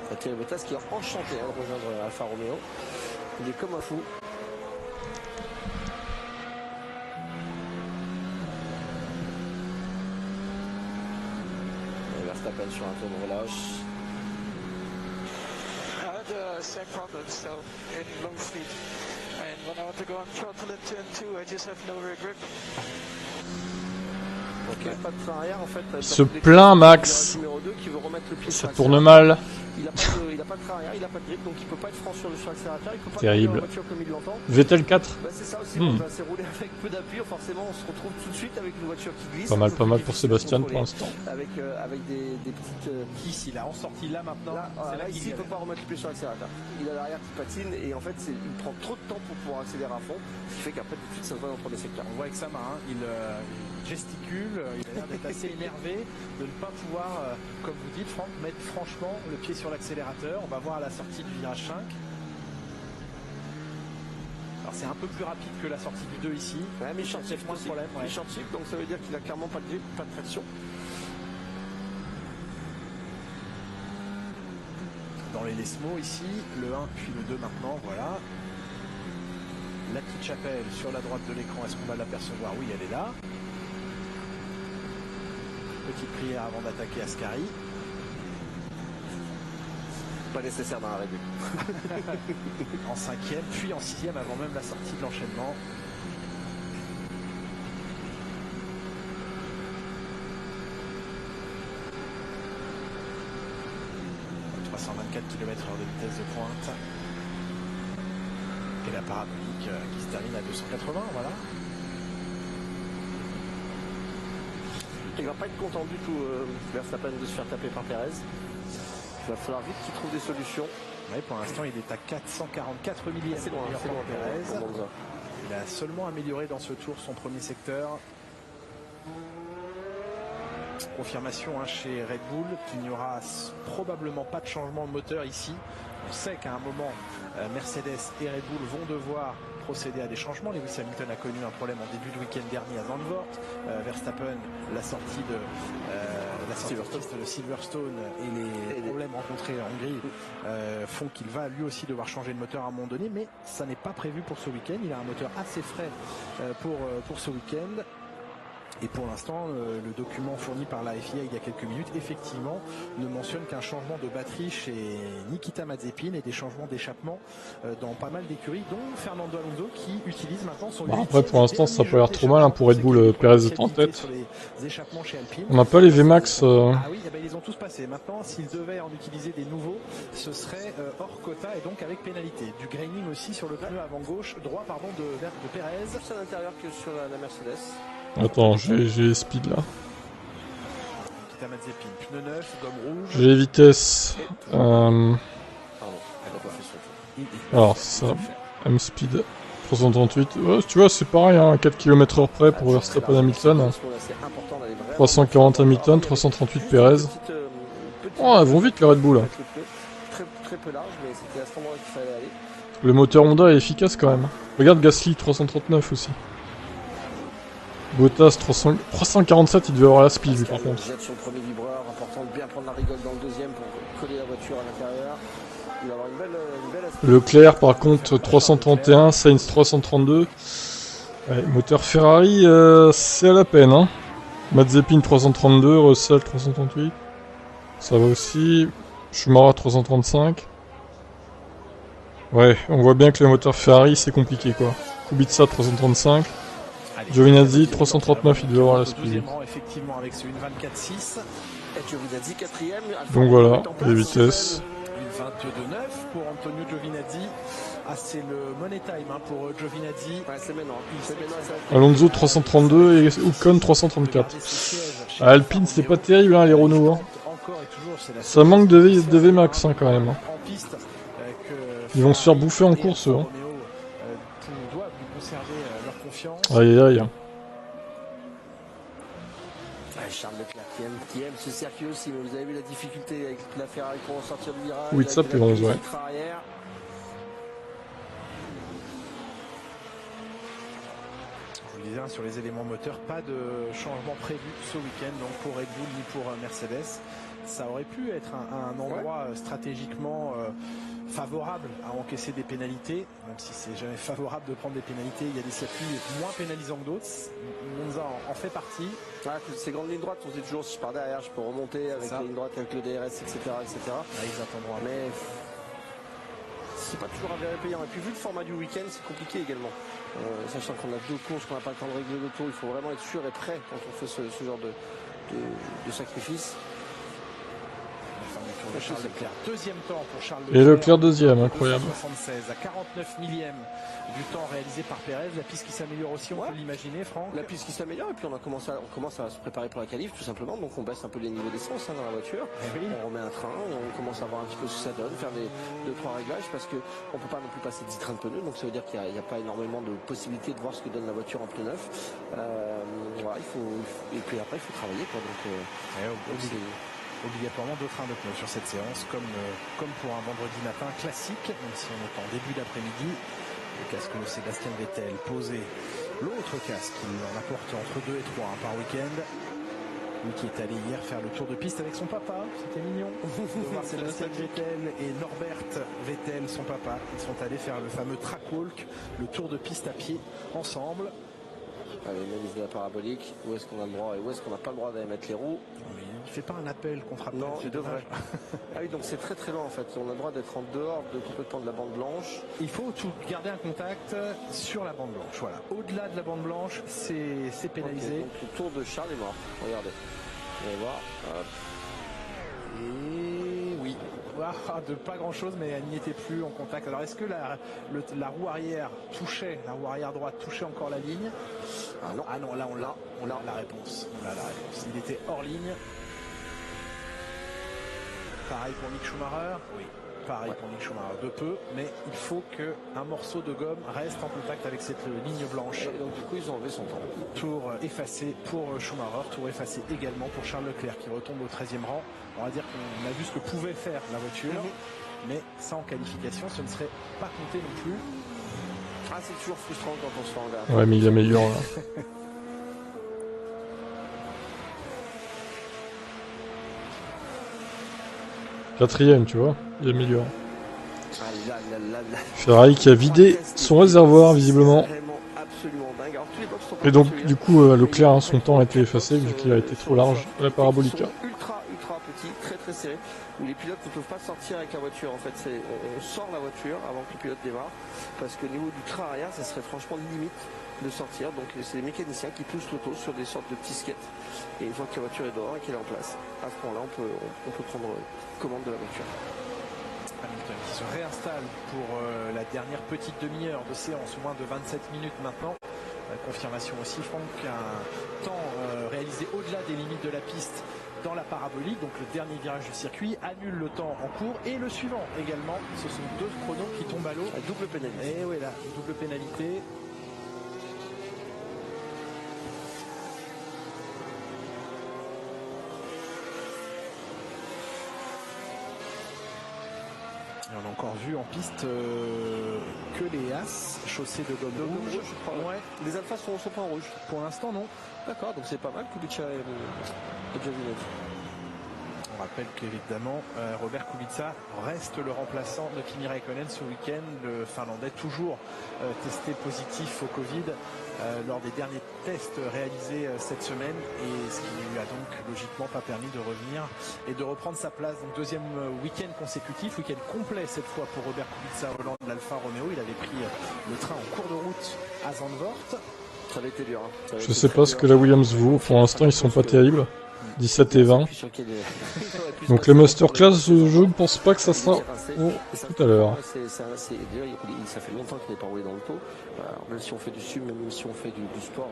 Valtteri Bottas qui est enchanté de rejoindre Alfa Romeo. Il est comme un fou. Et Verstappen sur un tour de relâche.
I had the same problem still in low speed, and when I want to go on throttle in turn 2, I just have no rear grip.
Okay. Pas de frein arrière en fait.
Il se plaint Max. Ça tourne mal.
Il a pas de frein arrière, il a pas de grip, donc il peut pas être franc sur l'accélérateur. Il peut pas
terrible.
la voiture comme il l'entend.
Vettel 4.
Bah, c'est ça aussi, on va se rouler avec peu d'appui, forcément on se retrouve tout de suite avec une voiture qui glisse.
Pas mal pour Sébastien pour l'instant.
Avec des petites...
Kiss, il a en sorti là maintenant.
Là ici il peut pas remettre le pied sur l'accélérateur. Il a l'arrière qui patine et en fait il prend trop de temps pour pouvoir accélérer à fond. Ce qui fait qu'après tout de suite ça se voit dans le premier secteur.
On voit avec sa main, il gesticule, il a l'air d'être assez énervé de ne pas pouvoir, comme vous dites Franck, mettre franchement le pied sur l'accélérateur. On va voir à la sortie du virage 5. Alors c'est un peu plus rapide que la sortie du 2 ici.
Ouais, mais il short shift
moins de problème.
Il short shift, donc ça veut dire qu'il a clairement pas de grip, pas de traction.
Dans les Lesmo ici, le 1 puis le 2 maintenant, voilà. La petite chapelle sur la droite de l'écran, est-ce qu'on va l'apercevoir? Oui, elle est là. Petite prière avant d'attaquer Ascari.
Pas nécessaire dans la rébut.
En 5e, puis en 6e avant même la sortie de l'enchaînement. « 324 km/h de vitesse de pointe. Et la parabolique qui se termine à 280, voilà.
Il va pas être content du tout, Verstappen, de se faire taper par Pérez. Il va falloir vite qu'il trouve des solutions.
Oui, pour l'instant, il est à 444 millième.
C'est loin,
Pérez. Il a seulement amélioré dans ce tour son premier secteur. Confirmation chez Red Bull qu'il n'y aura probablement pas de changement de moteur ici. On sait qu'à un moment, Mercedes et Red Bull vont devoir procéder à des changements. Lewis Hamilton a connu un problème en début de week-end dernier à Zandvoort. Verstappen, la sortie de Silverstone et les problèmes rencontrés en Hongrie font qu'il va lui aussi devoir changer de moteur à un moment donné, mais ça n'est pas prévu pour ce week-end. Il a un moteur assez frais pour ce week-end. Et pour l'instant, le document fourni par la FIA il y a quelques minutes, effectivement, ne mentionne qu'un changement de batterie chez Nikita Mazepin et des changements d'échappement dans pas mal d'écuries, dont Fernando Alonso qui utilise maintenant son...
Après, pour l'instant, ça n'a pas l'air trop mal pour Red Bull. Perez est en tête. On n'a pas les VMAX.
Ah oui, ils ont tous passé. Maintenant, s'ils devaient en utiliser des nouveaux, ce serait hors quota et donc avec pénalité. Du graining aussi sur le pneu avant gauche, droit pardon de Perez.
Plus à l'intérieur que sur la Mercedes.
Attends, j'ai speed là.
Mazepin, pneu neuf, gomme rouge.
J'ai vitesse. Alors, c'est ça. M-speed 338. Ouais, tu vois, c'est pareil, à 4 km/h près pour Verstappen Hamilton. 340 Hamilton, 338 Perez. Oh, elles vont vite les Red Bull.
Très peu large, mais c'était à cet endroit qu'il fallait aller.
Le moteur Honda est efficace quand même. Regarde Gasly 339 aussi. Bottas 347, il devait avoir la speed lui par contre.
Jette sur le premier vibreur, important de bien prendre la rigole dans le deuxième pour coller la voiture à l'intérieur. Il va avoir une belle aspect.
Leclerc par contre 331, Sainz 332. Ouais, moteur Ferrari, c'est à la peine. Hein. Mazepin 332, Russell 338. Ça va aussi. Schumacher 335. Ouais, on voit bien que le moteur Ferrari c'est compliqué quoi. Kubica 335. Giovinazzi 339, il devait avoir la speed.
Effectivement avec ce 1.24.6.
Giovinazzi quatrième.
Donc voilà, les vitesses.
1.22.9 pour Antonio Giovinazzi. Ah, c'est le money time pour Giovinazzi.
Ouais, c'est maintenant.
Alonso 332 et Ocon 334. À Alpine, c'est pas terrible les Renault. Hein. Ça manque de VMAX quand même. Ils vont se faire bouffer en course. Hein. Aïe aïe aïe.
Charles Leclerc qui aime ce circuit aussi, mais vous avez vu la difficulté avec la Ferrari pour sortir du virage.
Oui, ça peut 11, ouais.
Je vous le disais, sur les éléments moteurs, pas de changement prévu ce week-end, donc pour Red Bull ni pour Mercedes. Ça aurait pu être un endroit stratégiquement favorable à encaisser des pénalités, même si c'est jamais favorable de prendre des pénalités. Il y a des circuits moins pénalisants que d'autres. Monza en fait partie.
Ah, ces grandes lignes droites, on se dit toujours si je pars derrière, je peux remonter avec les lignes droites, avec le DRS, etc.
Ah, ils attendront.
Mais c'est pas toujours avéré payant. Et puis vu le format du week-end, c'est compliqué également. Sachant qu'on a 2 courses, qu'on n'a pas le temps de régler l'auto, il faut vraiment être sûr et prêt quand on fait ce genre de sacrifice.
Charles Leclerc, deuxième temps pour Charles
Leclerc. Et Leclerc deuxième, incroyable.
76 à 49 millième du temps réalisé par Perez. La piste qui s'améliore aussi, on peut l'imaginer, Franck.
La piste qui s'améliore et puis on commence à se préparer pour la qualif tout simplement. Donc on baisse un peu les niveaux d'essence dans la voiture. On remet un train et on commence à voir un petit peu ce que ça donne, faire des 2-3 réglages parce que on peut pas non plus passer 10 trains de pneus. Donc ça veut dire qu'il n'y a pas énormément de possibilités de voir ce que donne la voiture en pneu neuf. Voilà, et puis après il faut travailler quoi. Donc
obligatoirement 2 trains de pneus sur cette séance, comme pour un vendredi matin classique, même si on est en début d'après-midi. Le casque de Sébastien Vettel posé, l'autre casque, il en apporte entre 2 et 3 par week-end. Lui qui est allé hier faire le tour de piste avec son papa, c'était mignon de voir Sébastien Vettel et Norbert Vettel, son papa. Ils sont allés faire le fameux track walk, le tour de piste à pied ensemble.
Allez, analyse de la parabolique, où est-ce qu'on a le droit et où est-ce qu'on n'a pas le droit d'aller mettre les roues.
Oui, il ne fait pas un appel contre appel.
Non, il devrait. Ah oui, donc c'est très très loin en fait. On a le droit d'être en dehors complètement de la bande blanche.
Il faut garder un contact sur la bande blanche. Voilà. Au-delà de la bande blanche, c'est pénalisé.
Okay, donc le tour de Charles est mort. Regardez. On va voir. Hop.
Et oui. De pas grand chose, mais elle n'y était plus en contact. Alors est-ce que la roue arrière touchait, la roue arrière droite touchait encore la ligne? Ah non, là on l'a la réponse. On l'a la réponse. Il était hors ligne. Pareil pour Mick Schumacher. Oui. pareil pour Mick Schumacher, de peu, mais il faut qu'un morceau de gomme reste en contact avec cette ligne blanche.
Et donc du coup ils ont enlevé son temps.
Tour effacé pour Schumacher, tour effacé également pour Charles Leclerc qui retombe au 13e rang. On va dire qu'on a vu ce que pouvait faire la voiture, mais ça en qualification ce ne serait pas compté non plus.
Ah, c'est toujours frustrant quand on se fait engager.
Ouais, mais il améliore là. Quatrième, tu vois, il améliore. Ferrari qui a vidé son réservoir visiblement. Et donc du coup Leclerc, hein, son temps a été effacé vu qu'il a été trop large à la parabolica.
Ultra petit, très serré, où les pilotes ne peuvent pas sortir avec la voiture. En fait, on sort la voiture avant que le pilote démarre, parce qu'au niveau du train arrière, ça serait franchement limite de sortir. Donc c'est les mécaniciens qui poussent l'auto sur des sortes de petits skates. Et une fois que la voiture est dehors et qu'elle est en place, à ce moment-là, on peut prendre commande de la voiture.
Hamilton qui se réinstalle pour la dernière petite demi-heure de séance, moins de 27 minutes maintenant. Confirmation aussi, Franck, un temps réalisé au-delà des limites de la piste dans la parabolique, donc le dernier virage du circuit annule le temps en cours et le suivant également. Ce sont deux chronos qui tombent à l'eau.
Double pénalité.
Et oui, là, double pénalité. Et on a encore vu en piste que les As chaussés de gomme rouge.
Je crois. Ouais. Les Alphas sont pas en rouge.
Pour l'instant, non.
D'accord, donc c'est pas mal. Kubica est déjà vu.
On rappelle qu'évidemment, Robert Kubica reste le remplaçant de Kimi Räikkönen ce week-end. Le Finlandais toujours testé positif au Covid lors des derniers tests réalisés cette semaine, et ce qui ne lui a donc logiquement pas permis de revenir et de reprendre sa place. Donc deuxième week-end consécutif, week-end complet cette fois pour Robert Kubica au volant de l'Alfa Romeo. Il avait pris le train en cours de route à Zandvoort.
Ça avait été dur. Hein.
Je sais pas ce que la Williams vaut, pour l'instant ils sont pas terribles. 17 et 20. Donc les masterclass, je ne pense pas que ça sera tout à l'heure.
Ça fait longtemps qu'il n'est pas roulé dans l'auto. Même si on fait du sub, même si on fait du sport,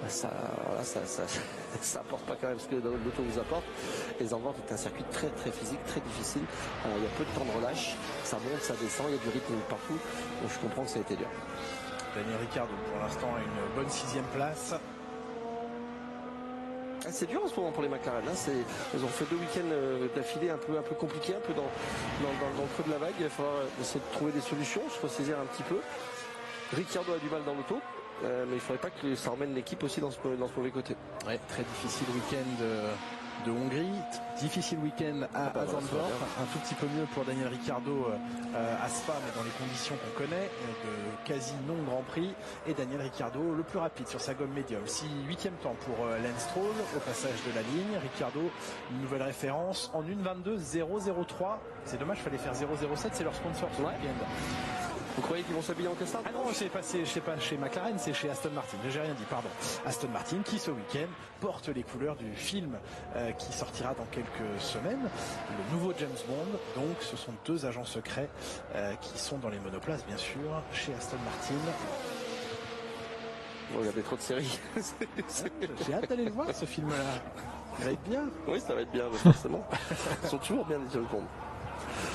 ça apporte pas quand même ce que l'auto vous apporte. Et Zandvoort est un circuit très physique, très difficile. Il y a peu de temps de relâche, ça monte, ça descend, il y a du rythme partout. Donc je comprends que ça a été dur.
Daniel Ricciardo pour l'instant a une bonne 6e place.
C'est dur en ce moment pour les McLaren. Hein. Ils ont fait 2 week-ends d'affilée un peu compliqués, un peu dans le creux de la vague. Il va falloir essayer de trouver des solutions, se ressaisir un petit peu. Ricciardo a du mal dans l'auto, mais il ne faudrait pas que ça emmène l'équipe aussi dans ce mauvais côté.
Ouais, très difficile week-end de Hongrie, difficile week-end à Zandvoort, un tout petit peu mieux pour Daniel Ricciardo à Spa, mais dans les conditions qu'on connaît, de quasi non Grand Prix, et Daniel Ricciardo le plus rapide sur sa gomme médium. 8e temps pour Lance Stroll au passage de la ligne. Ricciardo, une nouvelle référence en 1:22.003. C'est dommage, il fallait faire 0:07, c'est leur sponsor ce week-end.
Vous croyez qu'ils vont s'habiller en costard?
Ah non, c'est pas chez McLaren, c'est chez Aston Martin. J'ai rien dit, pardon. Aston Martin qui ce week-end porte les couleurs du film qui sortira dans quelques semaines, le nouveau James Bond. Donc ce sont 2 agents secrets qui sont dans les monoplaces, bien sûr, chez Aston Martin.
Vous regardez trop de séries.
J'ai hâte d'aller le voir, ce film-là. Ça va être bien.
Oui, ça va être bien, forcément. Ils sont toujours bien, les James Bond.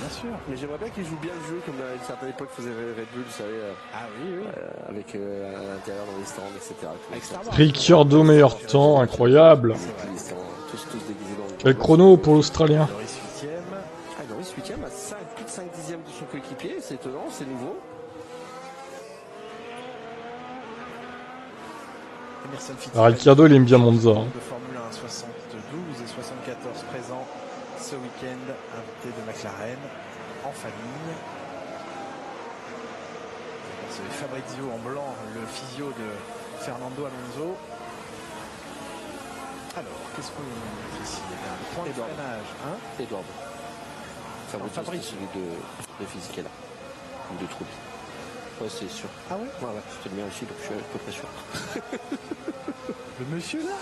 Bien sûr.
Mais j'aimerais bien qu'ils jouent bien le jeu comme à une certaine époque faisait Red Bull, vous savez. Avec à l'intérieur dans les stands, etc.
Ricciardo meilleur temps, incroyable.
Tous déguisés dans le...
Quel chrono pour l'Australien.
Norris 8ème. Ah, Norris 8ème à plus de 5 dixièmes de son coéquipier, c'est étonnant, c'est nouveau.
Ricciardo il aime bien Monza.
De Formule 1 72 et 74 présents ce week-end, invité de McLaren en famille. C'est Fabrizio en blanc, le physio de Fernando Alonso. Alors, qu'est-ce qu'on fait ici? Il y a un point de freinage. Hein,
Edward. Fabrizio, c'est celui de Fisichella. De Trulli. Ouais, c'est sûr.
Ah ouais?
Ouais, je te le mets aussi, donc je suis à peu près sûr.
Le monsieur là?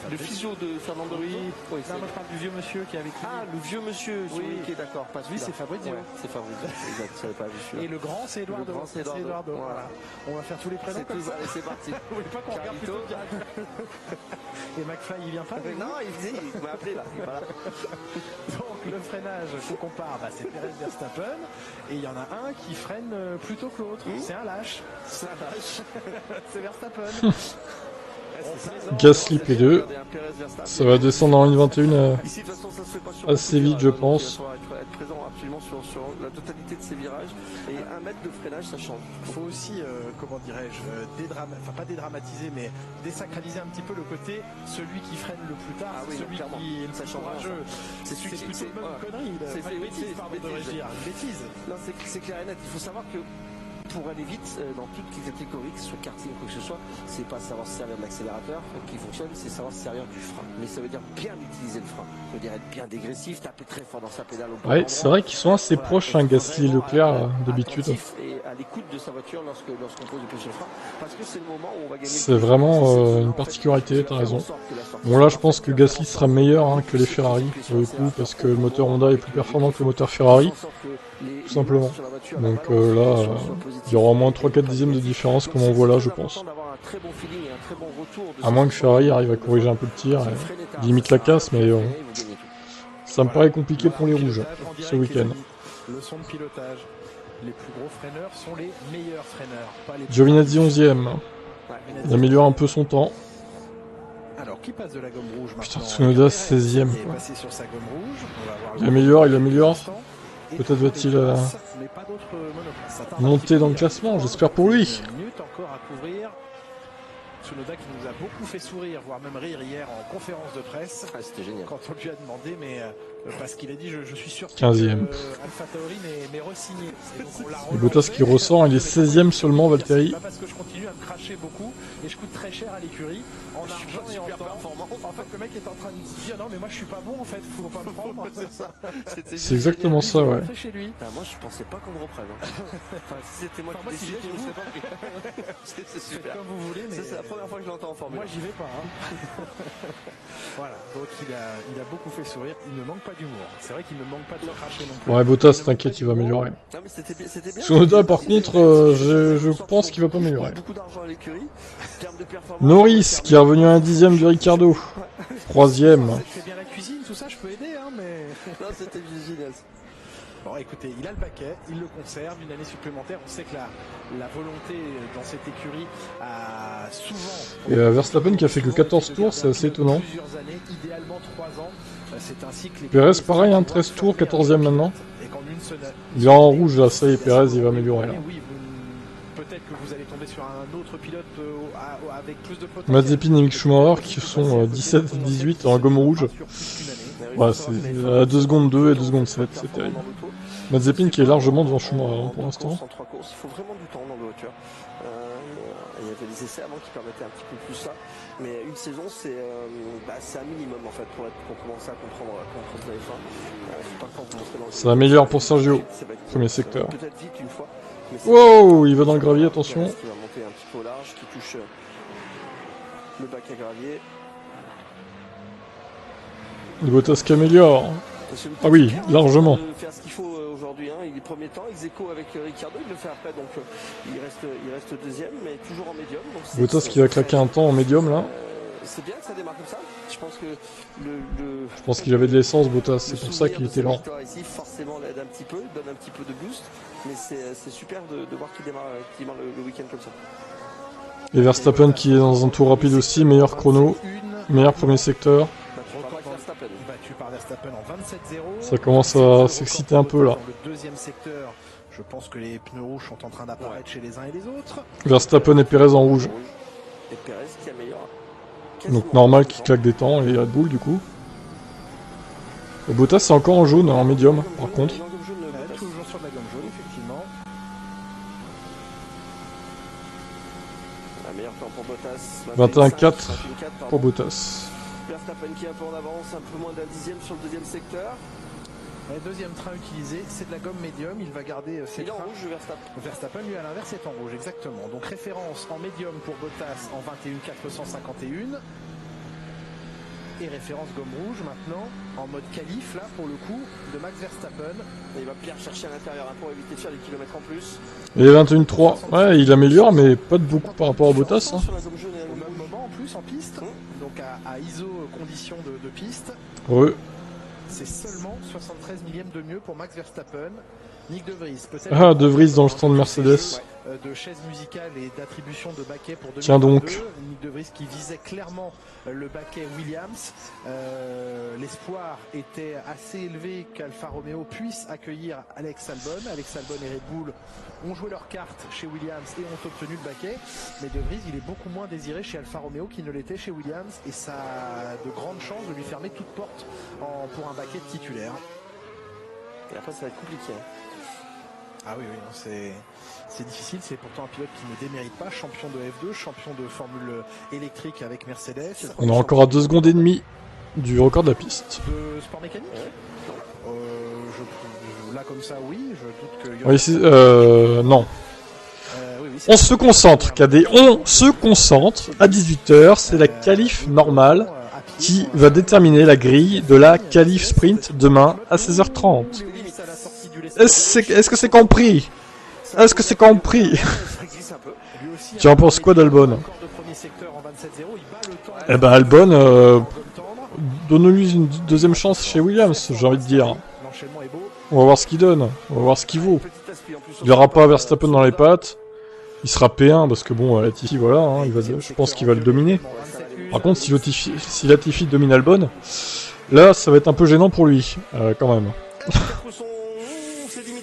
Le physio de Fernando Alonso.
Oui, non, moi je parle du vieux monsieur qui est avec lui.
Ah, le vieux monsieur.
Oui,
ok, d'accord.
Lui, c'est Fabrizio.
Ouais, c'est Fabrizio. Exact, je savais pas vu celui-là.
Et le grand, c'est Eduardo. Voilà. On va faire tous les prénoms comme ça.
Allez, c'est parti.
Vous voulez pas qu'on regarde plutôt Et McFly, il vient pas
Non, il m'a appelé là. Voilà.
Donc le freinage, il faut qu'on parle, c'est Perez Verstappen. Et il y en a un qui freine plutôt que l'autre. C'est un lâche.
C'est un lâche.
C'est Verstappen.
Gasly P2. Ça va descendre en 1.21 assez vite, je pense.
Être présent absolument sur la totalité de ces virages. Et 1 mètre de freinage, ça change.
Il faut aussi, comment dirais-je, pas dédramatiser, mais désacraliser un petit peu le côté celui qui freine le plus tard, celui qui est le plus courageux. C'est plutôt même une connerie. C'est une bêtise, pardon de régir. Une bêtise.
Non, c'est clair et net. Il faut savoir que pour aller vite dans toutes les catégories, que ce soit karting ou quoi que ce soit, c'est pas savoir se servir de l'accélérateur qui fonctionne, c'est savoir se servir du frein. Mais ça veut dire bien utiliser le frein. Ça veut dire être bien dégressif, taper très fort dans sa pédale au bon endroit.
C'est vrai qu'ils sont assez proches, Gasly et Leclerc, d'habitude.
Et à l'écoute de sa voiture lorsqu'on pose une pression de frein, parce que c'est le moment où on va gagner.
C'est vraiment une particularité, t'as raison. Bon là, je pense que Gasly sera meilleur que les Ferrari, pour le coup, parce que le moteur Honda est plus performant que le moteur Ferrari, tout simplement. Donc là, il y aura au moins 3-4 dixièmes de différence, comme on voit là, je pense. À moins que Ferrari arrive à corriger un peu le tir, et limite la casse, mais ça me paraît compliqué pour les rouges, ce week-end.
Leçon de pilotage. Les plus gros freineurs sont les meilleurs freineurs. Pas les
Giovinazzi 11ème. Il améliore un peu son temps.
Alors, qui passe de la gomme rouge
Putain, Tsunoda 16ème. Il améliore. Peut-être va-t-il monter dans le classement, j'espère pour lui.
Encore à couvrir. Tsunoda qui nous a beaucoup fait sourire, voire même rire hier en conférence de presse.
C'était génial.
Quand on lui a demandé, mais parce qu'il a dit je suis sûr que
15ème.
Alpha Tauri m'est re-signé.
Et Bottas qui ressort, il est 16ème seulement, Valtteri.
C'est pas parce que je continue à me cracher beaucoup et je coûte très cher à l'écurie en argent et en temps. En fait, le mec est en train de se dire non, mais moi je suis pas bon en fait, faut pas me prendre. C'est ça.
C'est exactement ça, ouais.
Chez lui.
Moi je pensais pas qu'on me reprenne. Enfin, si c'était moi qui décidais, je ne serais pas pris. C'est super.
Comme vous voulez, mais
c'est la première fois que je l'entends en Formule 1.
Moi j'y vais pas. Voilà, donc il a beaucoup fait sourire. Il ne manque pas d'humour. C'est vrai qu'il ne manque pas de cracher non plus.
Ouais, Bottas, t'inquiète, il va améliorer. Tsunoda, par contre, je pense qu'il va pas améliorer. Norris, qui est revenu à 1 dixième de Ricciardo. 3ème.
Je fais bien la cuisine, tout ça, je peux aider, hein, mais...
Non, c'était génial.
Bon, écoutez, il a le paquet, il le conserve, une année supplémentaire. On sait que la volonté dans cette écurie a souvent...
Et Verstappen qui a fait que 14 tours, c'est assez étonnant.
Plusieurs années, idéalement 3 ans. C'est un cycle...
Perez, pareil, 13 tours, 14ème maintenant.
Et qu'en une semaine...
Il est en rouge là, ça y est, Perez, il va améliorer là.
Oui, peut-être que vous allez tomber sur un autre pilote avec plus de potentiel.
Mazepin et Mick Schumacher qui sont 17 et 18 en gomme rouge. Ouais, c'est à 2 secondes 2 et 2 secondes 7, c'est terrible. Mazepin qui est largement devant Schumacher pour l'instant.
En 3 courses, il faut vraiment du temps dans la voiture. Il y avait des essais avant qui permettaient un petit peu plus ça. Mais une saison, c'est un minimum en fait pour commencer à comprendre la F1.
Ça améliore pour Sergio, premier secteur.
Peut-être vite une fois.
Wow, il va dans le gravier, attention.
Qui va monter un petit peu au large, qui touche le bac à gravier.
Le Bottas qui améliore. Ah oui, largement.
Il faire ce qu'il faut aujourd'hui, hein. Il est premier temps, ex aequo avec Ricciardo, il le fait après, donc il reste deuxième, mais toujours en médium.
Bottas qui va claquer un temps en médium là.
C'est bien que ça démarre comme ça. Je pense que
Je pense qu'il avait de l'essence, Bottas, c'est pour ça qu'il était lent.
Ici, forcément, l'aide un petit peu, donne un petit peu de boost, mais c'est super de voir qu'il démarre le week-end comme ça.
Et Verstappen qui est dans un tour rapide aussi, meilleur chrono, meilleur premier secteur.
Battu par Verstappen en 27-0.
Ça commence à s'exciter un peu là.
Dans le deuxième secteur, je pense que les pneus rouges sont en train d'apparaître chez les uns et les autres.
Verstappen et Perez en rouge.
Et Perez qui améliore.
Donc normal qu'il claque des temps et Red Bull du coup. Et Bottas c'est encore en jaune, en médium par contre.
Toujours sur de la gomme jaune, effectivement.
Un meilleur temps pour Bottas.
21-4 pour Bottas.
Verstappen qui est un peu en avance, un peu moins d'un dixième sur le deuxième secteur.
Le deuxième train utilisé, c'est de la gomme médium, il va garder ses
trains.
Il est en rouge, Verstappen, lui à l'inverse est en rouge, exactement. Donc référence en médium pour Bottas en 21 451. Et référence gomme rouge maintenant, en mode qualif là pour le coup, de Max Verstappen.
Et il va bien chercher à l'intérieur pour éviter de faire des kilomètres en plus.
Et 21-3, ouais, il améliore, mais pas de beaucoup par rapport à Bottas. Hein.
Au même moment en plus en piste, donc à ISO conditions de piste.
Ouais.
C'est seulement 73 millièmes de mieux pour Max Verstappen. Nick De Vries, peut-être.
Ah, De Vries dans le stand Mercedes.
De chaises musicales et d'attribution de baquet pour 2022.
Tiens donc.
Nick De Vries qui visait clairement le baquet Williams. L'espoir était assez élevé qu'Alfa Romeo puisse accueillir Alex Albon. Alex Albon et Red Bull ont joué leur carte chez Williams et ont obtenu le baquet. Mais De Vries, il est beaucoup moins désiré chez Alfa Romeo qu'il ne l'était chez Williams. Et ça a de grandes chances de lui fermer toute porte pour un baquet de titulaire.
Et après, ça va être compliqué.
Ah oui, c'est difficile, c'est pourtant un pilote qui ne démérite pas, champion de F2, champion de Formule électrique avec Mercedes.
On est encore à 2 secondes et demie du record de la piste.
De sport mécanique là comme ça, oui, je doute que...
Oui, non. On se concentre, KD, on se concentre. À 18h, c'est la qualif normale qui va déterminer la grille de la qualif sprint demain à 16h30. Est-ce que c'est compris? Est-ce que c'est compris? Tu en penses quoi d'Albon? Eh ben Albon, donne-lui une deuxième chance chez Williams, j'ai envie de dire. On va voir ce qu'il donne, on va voir ce qu'il vaut. Il aura pas Verstappen dans les pattes. Il sera P1 parce que bon, Latifi, voilà, hein, je pense qu'il va le dominer. Par contre, si Latifi domine Albon, là, ça va être un peu gênant pour lui, quand même.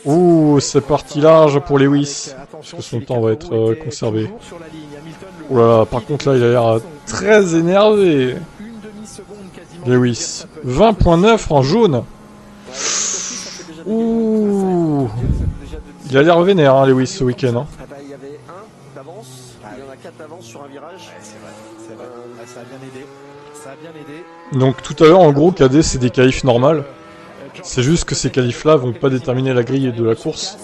Ouh, c'est parti large pour Lewis, parce que son temps va être conservé. Ouh là là, par contre là, il a l'air très énervé. Lewis, 20.9 en jaune. Ouh, il a l'air vénère, hein, Lewis, ce week-end. Hein.
Il y avait 1 d'avance, il y en a 4 d'avance sur un virage.
C'est vrai. Ça a bien aidé. Ça a bien aidé.
Donc tout à l'heure, en gros, KD, c'est des qualifs normales. C'est juste que ces qualifs-là vont pas déterminer la grille de la course.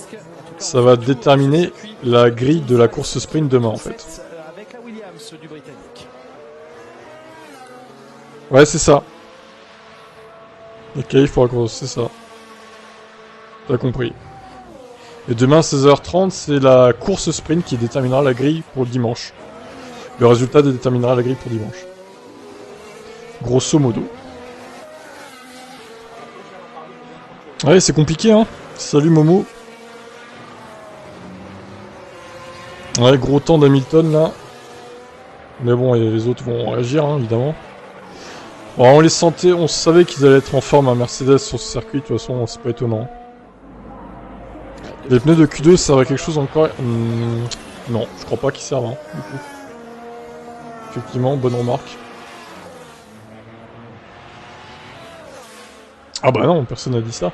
Ça va déterminer la grille de la course sprint demain, en fait. Ouais, c'est ça. Les qualifs pour la course, c'est ça. T'as compris. Et demain, 16h30, c'est la course sprint qui déterminera la grille pour le dimanche. Le résultat déterminera la grille pour dimanche. Grosso modo. Ouais, c'est compliqué, hein. Salut Momo. Ouais, gros temps d'Hamilton, là. Mais bon, et les autres vont réagir, hein, évidemment. Bon, on les sentait, on savait qu'ils allaient être en forme à Mercedes sur ce circuit, de toute façon, c'est pas étonnant. Les pneus de Q2 servent à quelque chose encore... non, je crois pas qu'ils servent, hein, du coup. Effectivement, bonne remarque. Ah bah non, personne n'a dit ça.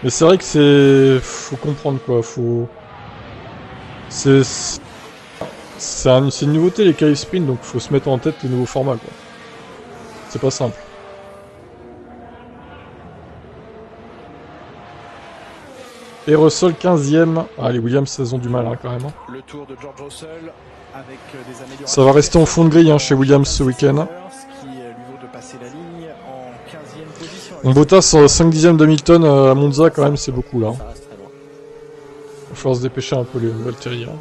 Mais c'est vrai que c'est... faut comprendre quoi, faut... C'est une nouveauté les qualifs sprint, donc faut se mettre en tête les nouveaux formats quoi. C'est pas simple. Et Russell 15ème. Ah les Williams ils ont du mal hein, quand même. Hein.
Le tour de George Russell avec des améliorations.
Ça va rester en fond de grille hein, chez Williams ce week-end. On Bottas sur 5 dixièmes d'Hamilton à Monza quand même c'est beaucoup là. Il va falloir se dépêcher un peu les Valtteri. Hein.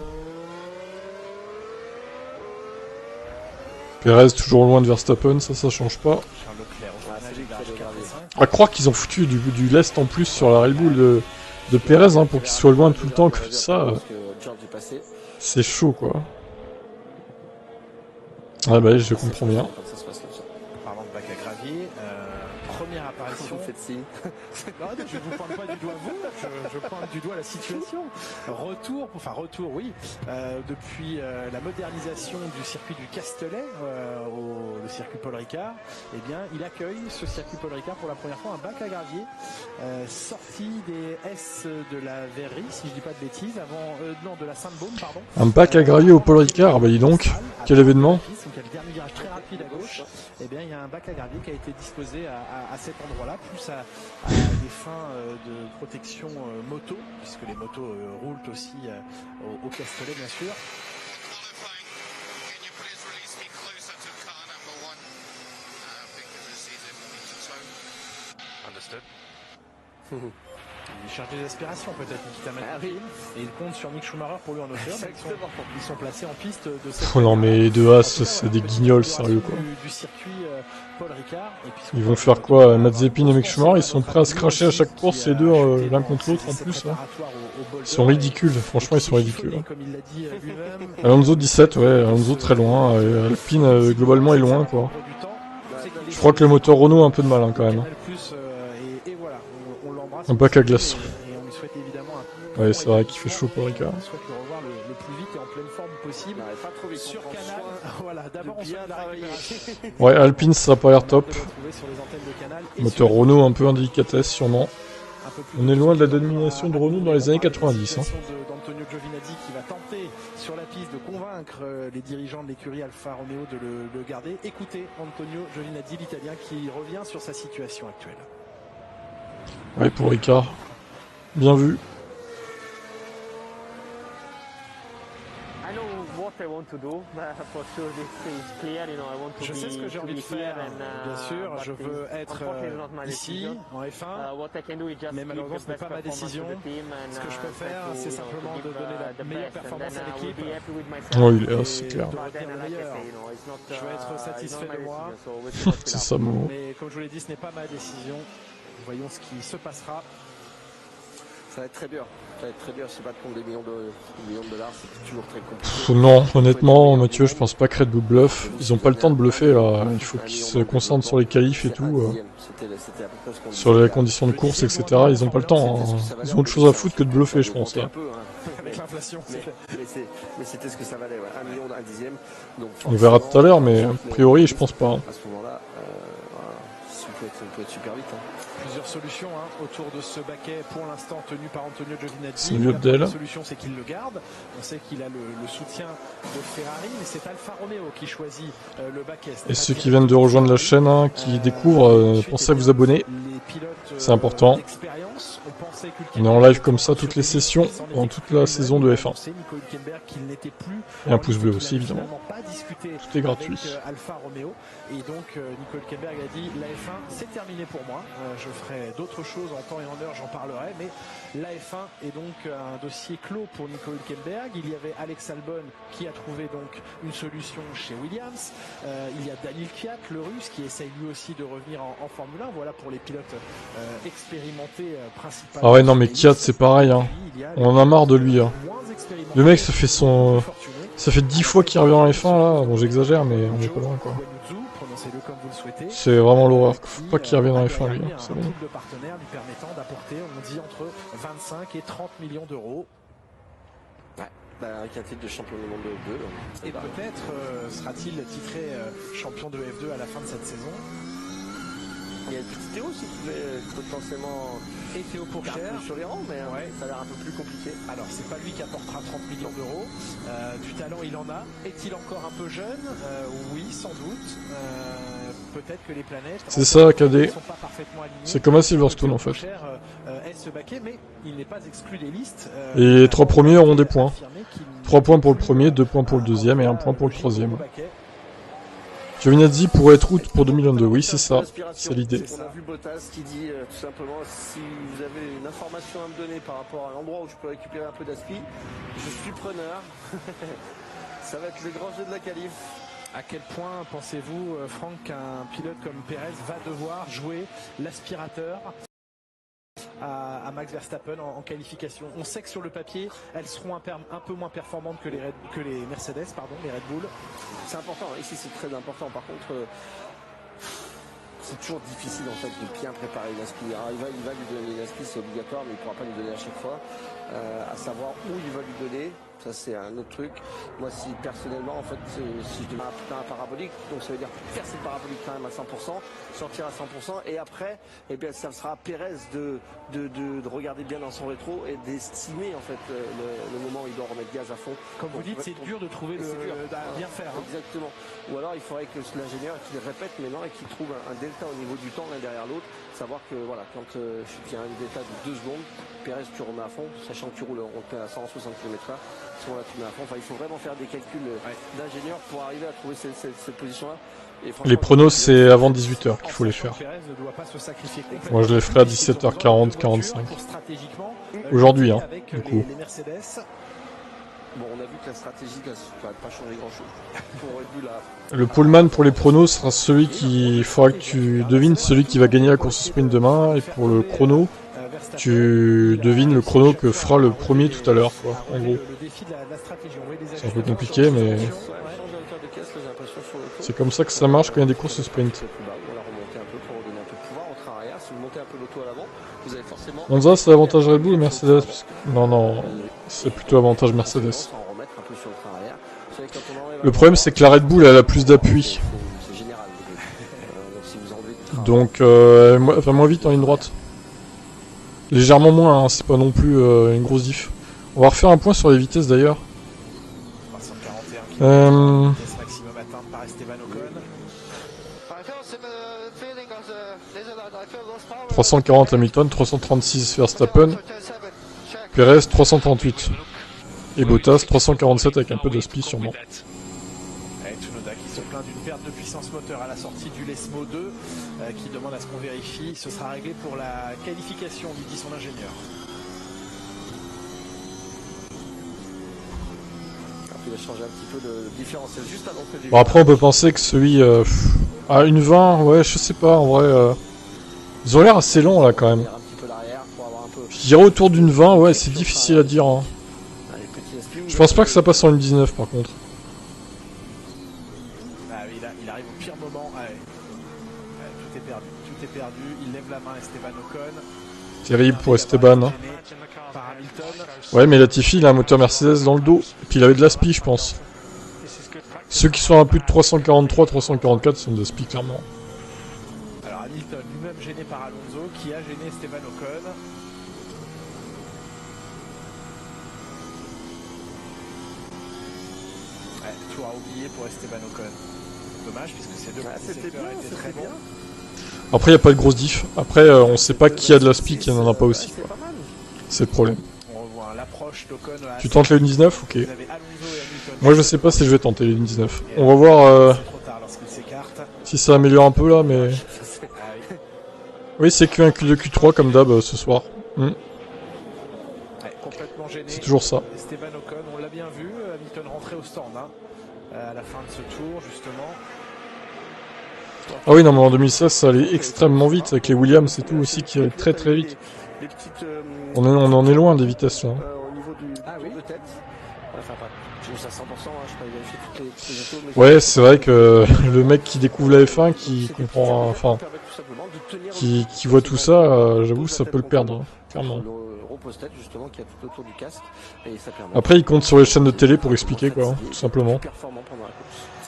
Perez toujours loin de Verstappen, ça change pas. À croire qu'ils ont foutu du lest en plus sur la Red Bull de Perez hein, pour qu'il soit loin tout le temps comme ça. C'est chaud quoi. Ah bah je comprends bien.
Parlant de bac à gravier, première apparition.
Vous faites signe.
Non, je ne vous pointe pas du doigt vous, je pointe du doigt la situation. Retour, oui, depuis la modernisation du circuit du Castellet, le circuit Paul Ricard, eh bien, il accueille ce circuit Paul Ricard pour la première fois un bac à gravier, sorti des S de la Verrerie, si je dis pas de bêtises, de la Sainte-Baume, pardon.
Un bac à gravier au Paul Ricard, bah dis donc, quel événement.
Donc il y a le dernier virage très rapide à gauche, et bien il y a un bac à gravier qui a été disposé à cet endroit-là, plus à des fins de protection moto, puisque les motos roulent aussi au Castellet bien sûr. Il cherche des aspirations peut-être, Nikita Mazepin, et il compte sur Mick Schumacher pour lui en hauteur. Ils sont placés en piste de cette
Oh non mais les deux As, c'est des guignols, sérieux quoi.
du circuit Paul Ricard. Et puis,
Ils vont faire quoi? Mazepin et Mick Schumacher, ils sont prêts à se cracher à chaque course, les deux l'un contre l'autre en plus. Là. Ils sont ridicules, franchement ils sont ridicules. Alonso 17, ouais, Alonso très loin, Alpine globalement est loin quoi. Je crois que le moteur Renault a un peu de mal hein, quand même. Un bac à glace. Ouais, c'est vrai qu'il fait chaud pour Ricard.
On souhaite le revoir le plus vite et en pleine forme possible. Sur Canal, voilà, d'abord on souhaite la récupération.
Ouais, Alpine ça n'a pas l'air top. Moteur Renault un peu en délicatesse sûrement. On est loin de la domination de Renault dans les années 90. Hein.
D'Antonio Giovinazzi qui va tenter sur la piste de convaincre les dirigeants de l'écurie Alfa Romeo de le garder. Écoutez Antonio Giovinazzi, l'Italien, qui revient sur sa situation actuelle.
Ouais, pour Ricard. Bien vu.
Je sais ce que j'ai envie de faire, bien sûr, je veux être ici, en F1, mais malheureusement ce n'est pas ma décision. Ce que je peux faire, c'est simplement de donner la meilleure performance à l'équipe.
Oh, il est là, c'est clair.
Je veux être satisfait de moi.
C'est ça, mon mot.
Mais comme je vous l'ai dit, ce n'est pas ma décision. Voyons ce qui se passera.
Ça va être très dur. Ça va être très dur, c'est pas de compte des millions de dollars, c'est toujours très compliqué.
Non, honnêtement, Mathieu, je pense pas que Red Bull bluffe. Ils ont pas le temps de bluffer là. Il faut qu'ils se concentrent sur les qualifs et tout. Sur les conditions de course, etc. Ils ont pas le temps. Hein. Ils ont autre chose à foutre que de bluffer, je pense. Là.
Avec l'inflation,
mais c'était ce que ça valait, ouais. 1 million, 1 dixième. Donc,
on verra tout à l'heure, mais a priori, je pense pas.
À ce moment-là, ça peut être super vite. Hein.
Plusieurs solutions autour de ce baquet pour l'instant tenu par Antonio Giovinazzi.
La
solution, c'est qu'il le garde. On sait qu'il a le soutien de Ferrari, mais c'est Alfa Romeo qui choisit le baquet.
Et ceux qui viennent de rejoindre la chaîne, qui découvrent, pensez à vous abonner. C'est important. On est en live comme ça toutes les sessions, dans toute la saison de F1. Et un pouce bleu aussi, évidemment. Tout est gratuit.
Alfa Romeo. Et donc Nico Hülkenberg a dit la F1 c'est terminé pour moi, je ferai d'autres choses en temps et en heure, j'en parlerai, mais la F1 est donc un dossier clos pour Nico Hülkenberg. Il y avait Alex Albon qui a trouvé donc une solution chez Williams, il y a Daniil Kvyat, le russe, qui essaye lui aussi de revenir en Formule 1, voilà pour les pilotes expérimentés principalement.
Ah ouais non mais Kvyat c'est pareil, hein. On en a marre de lui. Hein. Le mec ça fait 10 fois qu'il revient en F1 là, bon j'exagère mais on est pas loin quoi. C'est vraiment l'horreur. Faut pas qu'il revienne en F1 lui. C'est bon.
De partenaires lui permettant d'apporter, on dit, entre 25 et 30 millions d'euros.
Ouais, avec un titre de champion du monde de F2.
Et peut-être sera-t-il titré champion de F2 à la fin de cette saison.
Il y a petit Théo aussi qui fait potentiellement
et Théo Pourchaire
sur les rangs, mais ça a l'air un peu plus compliqué.
Alors c'est pas lui qui apportera 30 millions d'euros. Du talent il en a. Est-il encore un peu jeune? Oui, sans doute. Peut-être que les planètes.
C'est ça, KD. C'est comme à Silverstone en fait.
Ce baquet, mais il n'est pas exclu des listes.
Et les 3 premiers auront des points. 3 points pour le premier, 2 points pour le deuxième et 1 point pour le troisième. Giovinazzi pourrait être out pour 2022, oui c'est ça, c'est l'idée.
On a vu Bottas qui dit tout simplement si vous avez une information à me donner par rapport à l'endroit où je peux récupérer un peu d'aspi, je suis preneur. Ça va être le grand jeu de la qualif.
À quel point pensez-vous, Franck, qu'un pilote comme Pérez va devoir jouer l'aspirateur à Max Verstappen en qualification? On sait que sur le papier, elles seront un peu moins performantes que les Mercedes, les Red Bull.
C'est important, ici c'est très important. Par contre, c'est toujours difficile en fait de bien préparer une aspi. Alors, il va lui donner une aspi, c'est obligatoire, mais il ne pourra pas lui donner à chaque fois. À savoir où il va lui donner. Ça c'est un autre truc. Moi si personnellement en fait si je demande un parabolique, donc ça veut dire percer le parabolique quand même à 100%, sortir à 100% et après eh bien ça sera à Pérez de regarder bien dans son rétro et d'estimer en fait le moment où il doit remettre gaz à fond.
Comme vous dites, c'est dur de trouver bien faire. Hein.
Exactement. Ou alors il faudrait que l'ingénieur qu'il répète maintenant et qu'il trouve un delta au niveau du temps l'un derrière l'autre. Savoir que voilà, quand il y a un delta de 2 secondes, Pérez tu remets à fond, sachant sachant que tu roules à 160 km/h, à ce moment-là tu mets à fond. Enfin, il faut vraiment faire des calculs d'ingénieur pour arriver à trouver cette position-là.
Les pronos, c'est avant 18h qu'il faut les faire. Moi, je les ferai à 17h40, 45. Aujourd'hui, hein, du coup.
Bon, on a vu que la stratégie ne va pas changer grand-chose.
Le poleman pour les pronos sera celui qui... Il faudra que tu devines celui qui va gagner la course sprint demain. Et pour le chrono, tu devines le chrono que fera le premier tout à l'heure, quoi, en gros. C'est un peu compliqué, mais... C'est comme ça que ça marche quand il y a des courses sprint. Monza, c'est l'avantage Red Bull ou Mercedes? Non, c'est plutôt avantage Mercedes. Le problème, c'est que la Red Bull, elle a plus d'appui. Donc, elle va moins vite en ligne droite. Légèrement moins, hein, c'est pas non plus une grosse diff. On va refaire un point sur les vitesses d'ailleurs. 340 Hamilton, 336 Verstappen, Perez 338 et Bottas 347 avec un peu de speed sûrement.
Tsunoda qui se plaint d'une perte de puissance moteur à la sortie du Lesmo 2 qui demande à ce qu'on vérifie. Ce sera réglé pour la qualification, lui dit son ingénieur.
Il a changé un petit peu de différentiel juste à l'entrée du...
Bon, après on peut penser que celui à une 20, ouais je sais pas en vrai. Ils ont l'air assez longs là quand même. Je dirais autour d'une 20, ouais c'est difficile à dire. Hein. Je pense pas que ça passe en une 19 par contre.
Ah, il arrive au pire moment. Tout est perdu. Il lève la main Esteban Ocon.
Terrible pour Esteban. Hein. Ouais mais Latifi il a un moteur Mercedes dans le dos. Et puis il avait de la spi je pense. Ceux qui sont à plus de 343, 344 sont de spi clairement.
Alors Hamilton lui-même gêné par Alonso qui a gêné Esteban Ocon. Ouais, tout à oublier pour Esteban Ocon. Dommage puisque ces deux secteurs étaient très bons.
Après il n'y a pas de grosse diff. Après on sait pas qui a de la spi qui n'en a pas aussi. C'est le problème. Tu tentes les 1.19? Ok. Moi je sais pas si je vais tenter les 1.19. On va voir si ça améliore un peu là mais... Oui c'est Q1, Q2, Q3 comme d'hab ce soir. C'est toujours ça.
Esteban Ocon, on l'a bien vu, Hamilton rentrait au stand hein, à la fin de ce tour justement.
Ah oui non mais en 2016 ça allait extrêmement vite avec les Williams et tout aussi qui allaient très très vite. On en est loin des vitesses là.
Au niveau du tour de tête. Enfin pas, je à 100%, hein, je peux vérifier toutes les infos.
Ouais c'est vrai que le mec qui découvre la F1, qui comprend, enfin, qui voit tout ça, j'avoue ça peut le perdre, hein, clairement. Après il compte sur les chaînes de télé pour expliquer quoi, tout simplement.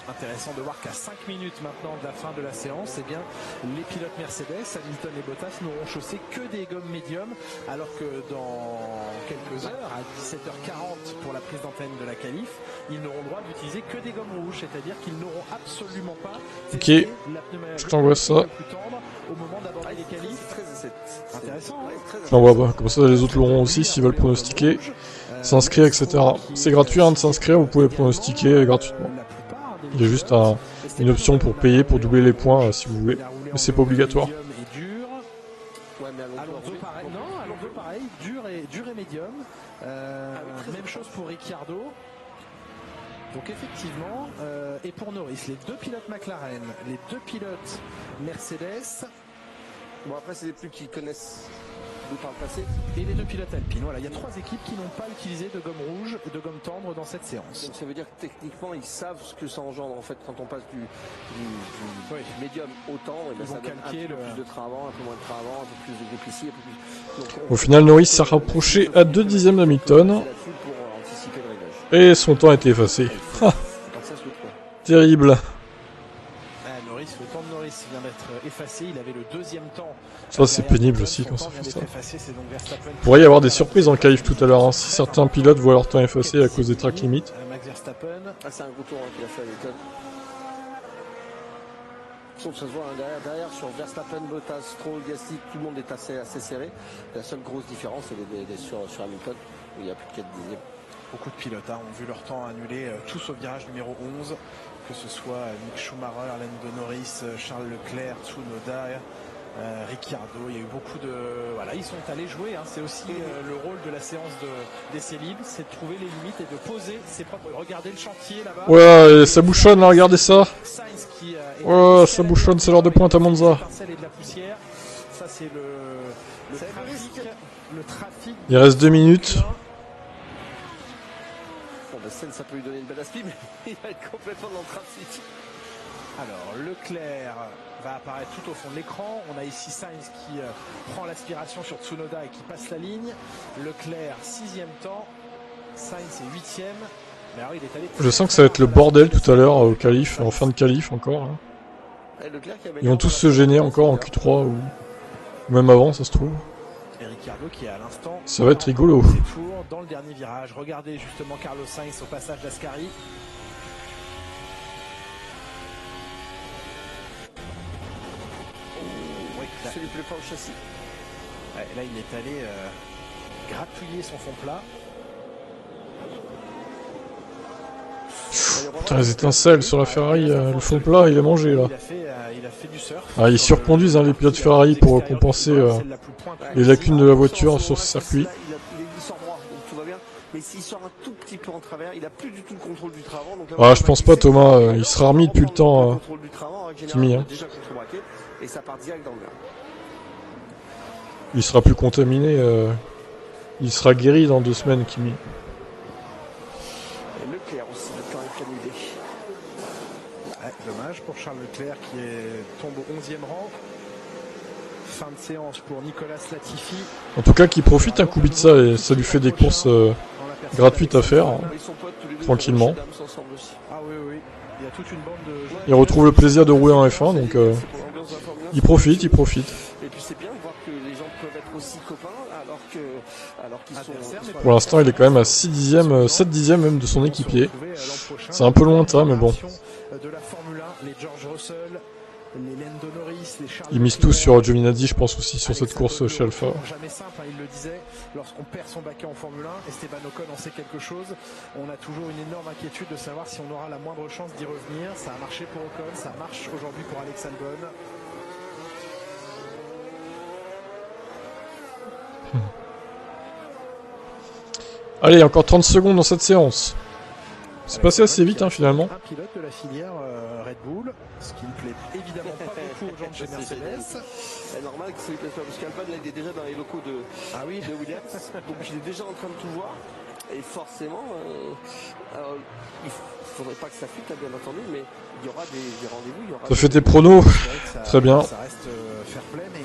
Intéressant de voir qu'à 5 minutes maintenant de la fin de la séance, eh bien, les pilotes Mercedes, Hamilton et Bottas n'auront chaussé que des gommes médium, alors que dans quelques heures, à 17h40 pour la prise d'antenne de la qualif, ils n'auront droit d'utiliser que des gommes rouges, c'est-à-dire qu'ils n'auront absolument pas
ok, je t'envoie ça.
Au moment d'aborder les qualifs. Intéressant.
Je t'envoie pas, comme ça les autres l'auront aussi s'ils veulent pronostiquer, s'inscrire, etc. C'est gratuit hein, de s'inscrire, vous pouvez pronostiquer gratuitement. Il y a juste une option pour payer, pour doubler les points si vous voulez, mais c'est pas obligatoire.
Alonso pareil, dur et médium. Même chose pour Ricciardo. Donc effectivement, et pour Norris, les deux pilotes McLaren, les deux pilotes Mercedes.
Bon après c'est des plus qui connaissent par le passé.
Et les deux pilotes Alpine. Voilà, il y a trois équipes qui n'ont pas utilisé de gomme rouge et de gomme tendre dans cette séance.
Donc ça veut dire que techniquement ils savent ce que ça engendre en fait quand on passe du médium au tendre.
Ils vont calquer
un peu plus de train avant, un peu moins de train avant, un peu plus de grip ici, un peu plus... Donc,
au final Norris s'est rapproché à 2 dixièmes d'Hamilton. Et son temps a été effacé. Terrible.
Norris, le temps de Norris vient d'être effacé, il avait le deuxième temps.
Ça c'est pénible aussi quand ça fait ça. Il pourrait y avoir des surprises en qualif tout à l'heure, hein, si certains pilotes voient leur temps effacé à cause des track limits.
c'est un gros tour qu'il a fait à Hamilton. Ça se voit hein, derrière sur Verstappen, Bottas, Stroll, Gasly, tout le monde est assez serré. La seule grosse différence, c'est sur Hamilton, où il y a plus de 4 dixièmes.
Beaucoup de pilotes ont vu leur temps annulé, tous au virage numéro 11, que ce soit Mick Schumacher, Lando Norris, Charles Leclerc, Tsunoda, Ricciardo. Il y a eu beaucoup de... Voilà, ils sont allés jouer. C'est aussi le rôle de la séance d'essai libre, c'est de trouver les limites et de poser ses propres... Regardez le chantier là-bas.
Ouais, ça bouchonne là, regardez ça. Ouais, ça bouchonne, c'est l'heure de pointe à Monza.
Ça c'est le trafic.
Il reste 2 minutes.
Ça peut lui donner une belle aspi, mais il va être complètement dans le trafic.
Alors Leclerc va apparaître tout au fond de l'écran. On a ici Sainz qui prend l'aspiration sur Tsunoda et qui passe la ligne. Leclerc 6e temps, Sainz est 8e. Mais alors, il est allé... Je
sens que ça va être le bordel tout à l'heure au qualif, en fin de qualif encore. Hein. Ils vont tous se gêner encore en Q3 ou même avant, ça se trouve.
Qui est à l'instant
ça va être rigolo.
Dans le dernier virage, regardez justement Carlos Sainz au passage d'Ascari.
Ça lui plaît pas au châssis.
Ouais, là il est allé gratouiller son fond plat.
Putain, les étincelles sur la Ferrari, le fond plat, il est mangé là.
Il a fait du surf.
Ils surconduisent les pilotes Ferrari pour compenser les lacunes de la voiture sur ce circuit.
Il sort droit, donc tout va bien. Mais s'il sort un tout petit peu en travers, il a plus du tout le contrôle du train avant.
Je pense pas Thomas, il sera remis depuis le temps. Kimi, hein.
Et ça part direct dans le mur.
Il sera plus contaminé. Il sera guéri dans 2 semaines, Kimi.
Leclerc aussi, le temps est annulé.
Dommage pour Charles Leclerc qui tombe au 11e rang. Fin de séance pour Nicolas Latifi.
En tout cas, qui profite un coup de ça et ça lui fait des courses gratuites à faire, tranquillement.
Ah oui, il y a toute une bande de...
Il retrouve le plaisir de rouler en F1, donc il profite.
Et puis c'est bien de voir que les gens peuvent être aussi copains alors qu'ils sont...
Pour l'instant, il est quand même à 6 dixièmes, 7 dixièmes même de son équipier. C'est un peu lointain, mais bon. Ils misent tous sur Giovinazzi, je pense aussi, sur cette course chez Alpha.
Jamais simple, il le disait, lorsqu'on perd son baquet en Formule 1, Esteban Ocon en sait quelque chose. On a toujours une énorme inquiétude de savoir si on aura la moindre chance d'y revenir. Ça a marché pour Ocon, ça marche aujourd'hui pour Alex Albon.
Allez, encore 30 secondes dans cette séance. C'est passé assez vite finalement.
Un pilote de la filière Red Bull, ce qui ne plaît évidemment pas beaucoup aux gens de chez Mercedes.
C'est normal que ça lui plaise pas, parce qu'Alban il est déjà dans les locaux de Williams, donc il est déjà en train de tout voir. Et forcément, il faudrait pas que ça fuite, bien entendu, mais il y aura des rendez-vous.
Ça fait tes pronos. Très bien.
Ça reste fair play, mais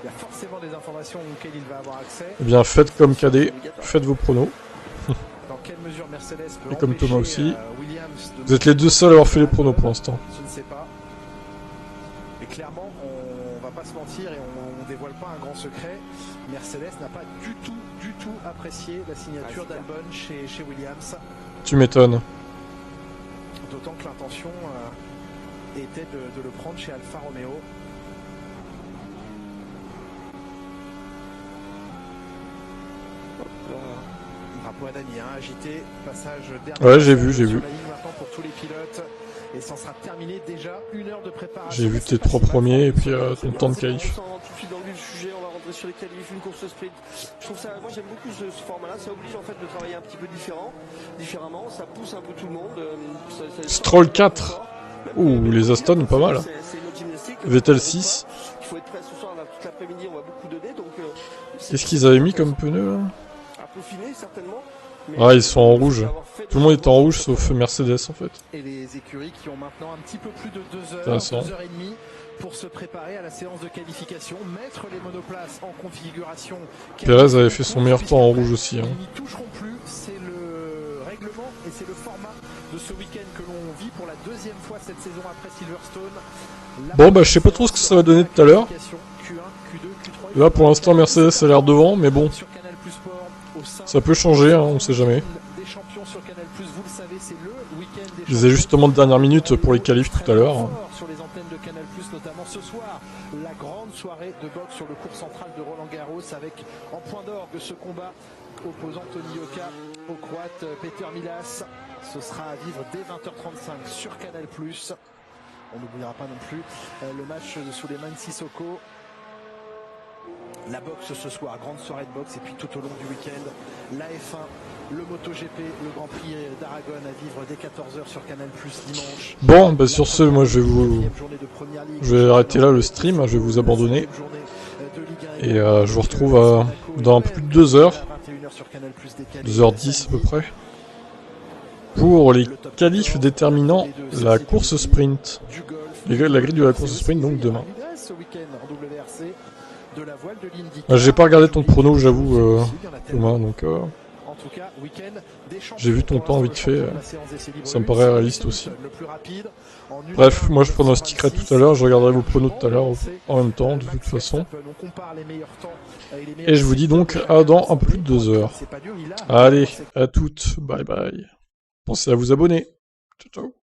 il y a forcément des informations auxquelles il va avoir accès.
Eh bien, faites comme cadet, faites vos pronos.
Dans quelle mesure Mercedes peut
et comme Thomas aussi.
Williams
Vous êtes les 2 seuls à avoir fait les pronos pour l'instant.
Je ne sais pas. Mais clairement, on va pas se mentir et on dévoile pas un grand secret. Mercedes n'a pas du tout apprécié la signature d'Albon chez Williams.
Tu m'étonnes.
D'autant que l'intention était de le prendre chez Alfa Romeo. Drapeau à Dani, agité, passage dernier.
Ouais, j'ai vu.
Maintenant pour tous les pilotes. Et ça sera terminé déjà, 1 heure de préparation.
J'ai vu tes 3 premiers et puis ton temps de qualif.
Tout de suite dans le sujet, on va rentrer sur les qualifs, une course sprint. Je trouve ça, moi j'aime beaucoup ce format-là, ça oblige en fait de travailler un petit peu différemment, ça pousse un peu tout le monde.
Stroll 4. Ouh, les Aston, pas mal. Vettel 6.
Il faut être prêt ce soir, toute l'après-midi, on va beaucoup donner.
Qu'est-ce qu'ils avaient mis comme pneus là?
Un peu finé, certainement.
Ils sont en rouge. Tout le monde est en rouge sauf Mercedes en fait.
Et les écuries qui ont maintenant un petit peu plus de 2 heures, 2 heures et demie pour se préparer à la séance de qualification, mettre les monoplaces en configuration.
Perez avait fait son meilleur temps en rouge aussi.
Ils n'y toucheront plus, c'est le règlement et c'est le format de ce week-end que l'on vit pour la 2e fois cette saison après Silverstone.
Bon je sais pas trop ce que ça va donner tout à l'heure. Là pour l'instant Mercedes a l'air devant, mais bon. Ça peut changer, on sait jamais. Les ajustements de dernière minute pour les qualifs tout à l'heure.
boxe, notamment ce soir. La grande soirée de boxe sur le court central de Roland-Garros avec en point d'orgue ce combat opposant Tony Yoka au Croate Peter Milas. Ce sera à vivre dès 20h35 sur Canal+. On n'oubliera pas non plus le match de Souleymane Sissoko. La boxe ce soir, grande soirée de boxe, et puis tout au long du week-end, la F1, le MotoGP, le Grand Prix d'Aragon à vivre dès 14h sur Canal+, dimanche.
Bon, bah sur ce, moi je vais arrêter là le stream, je vais vous abandonner. Et je vous retrouve dans un peu plus de 2 heures, 2h10 à peu près, pour les qualifs déterminant la course sprint. La grille de la course sprint donc demain. J'ai pas regardé ton prono, j'avoue, Thomas, donc j'ai vu ton temps vite fait, ça me paraît réaliste aussi. Bref, moi je pronostiquerai tout à l'heure, je regarderai vos pronos tout à l'heure en même temps, de toute façon. Et je vous dis donc à dans un peu plus de 2 heures. Allez, à toutes, bye bye. Pensez à vous abonner. Ciao ciao.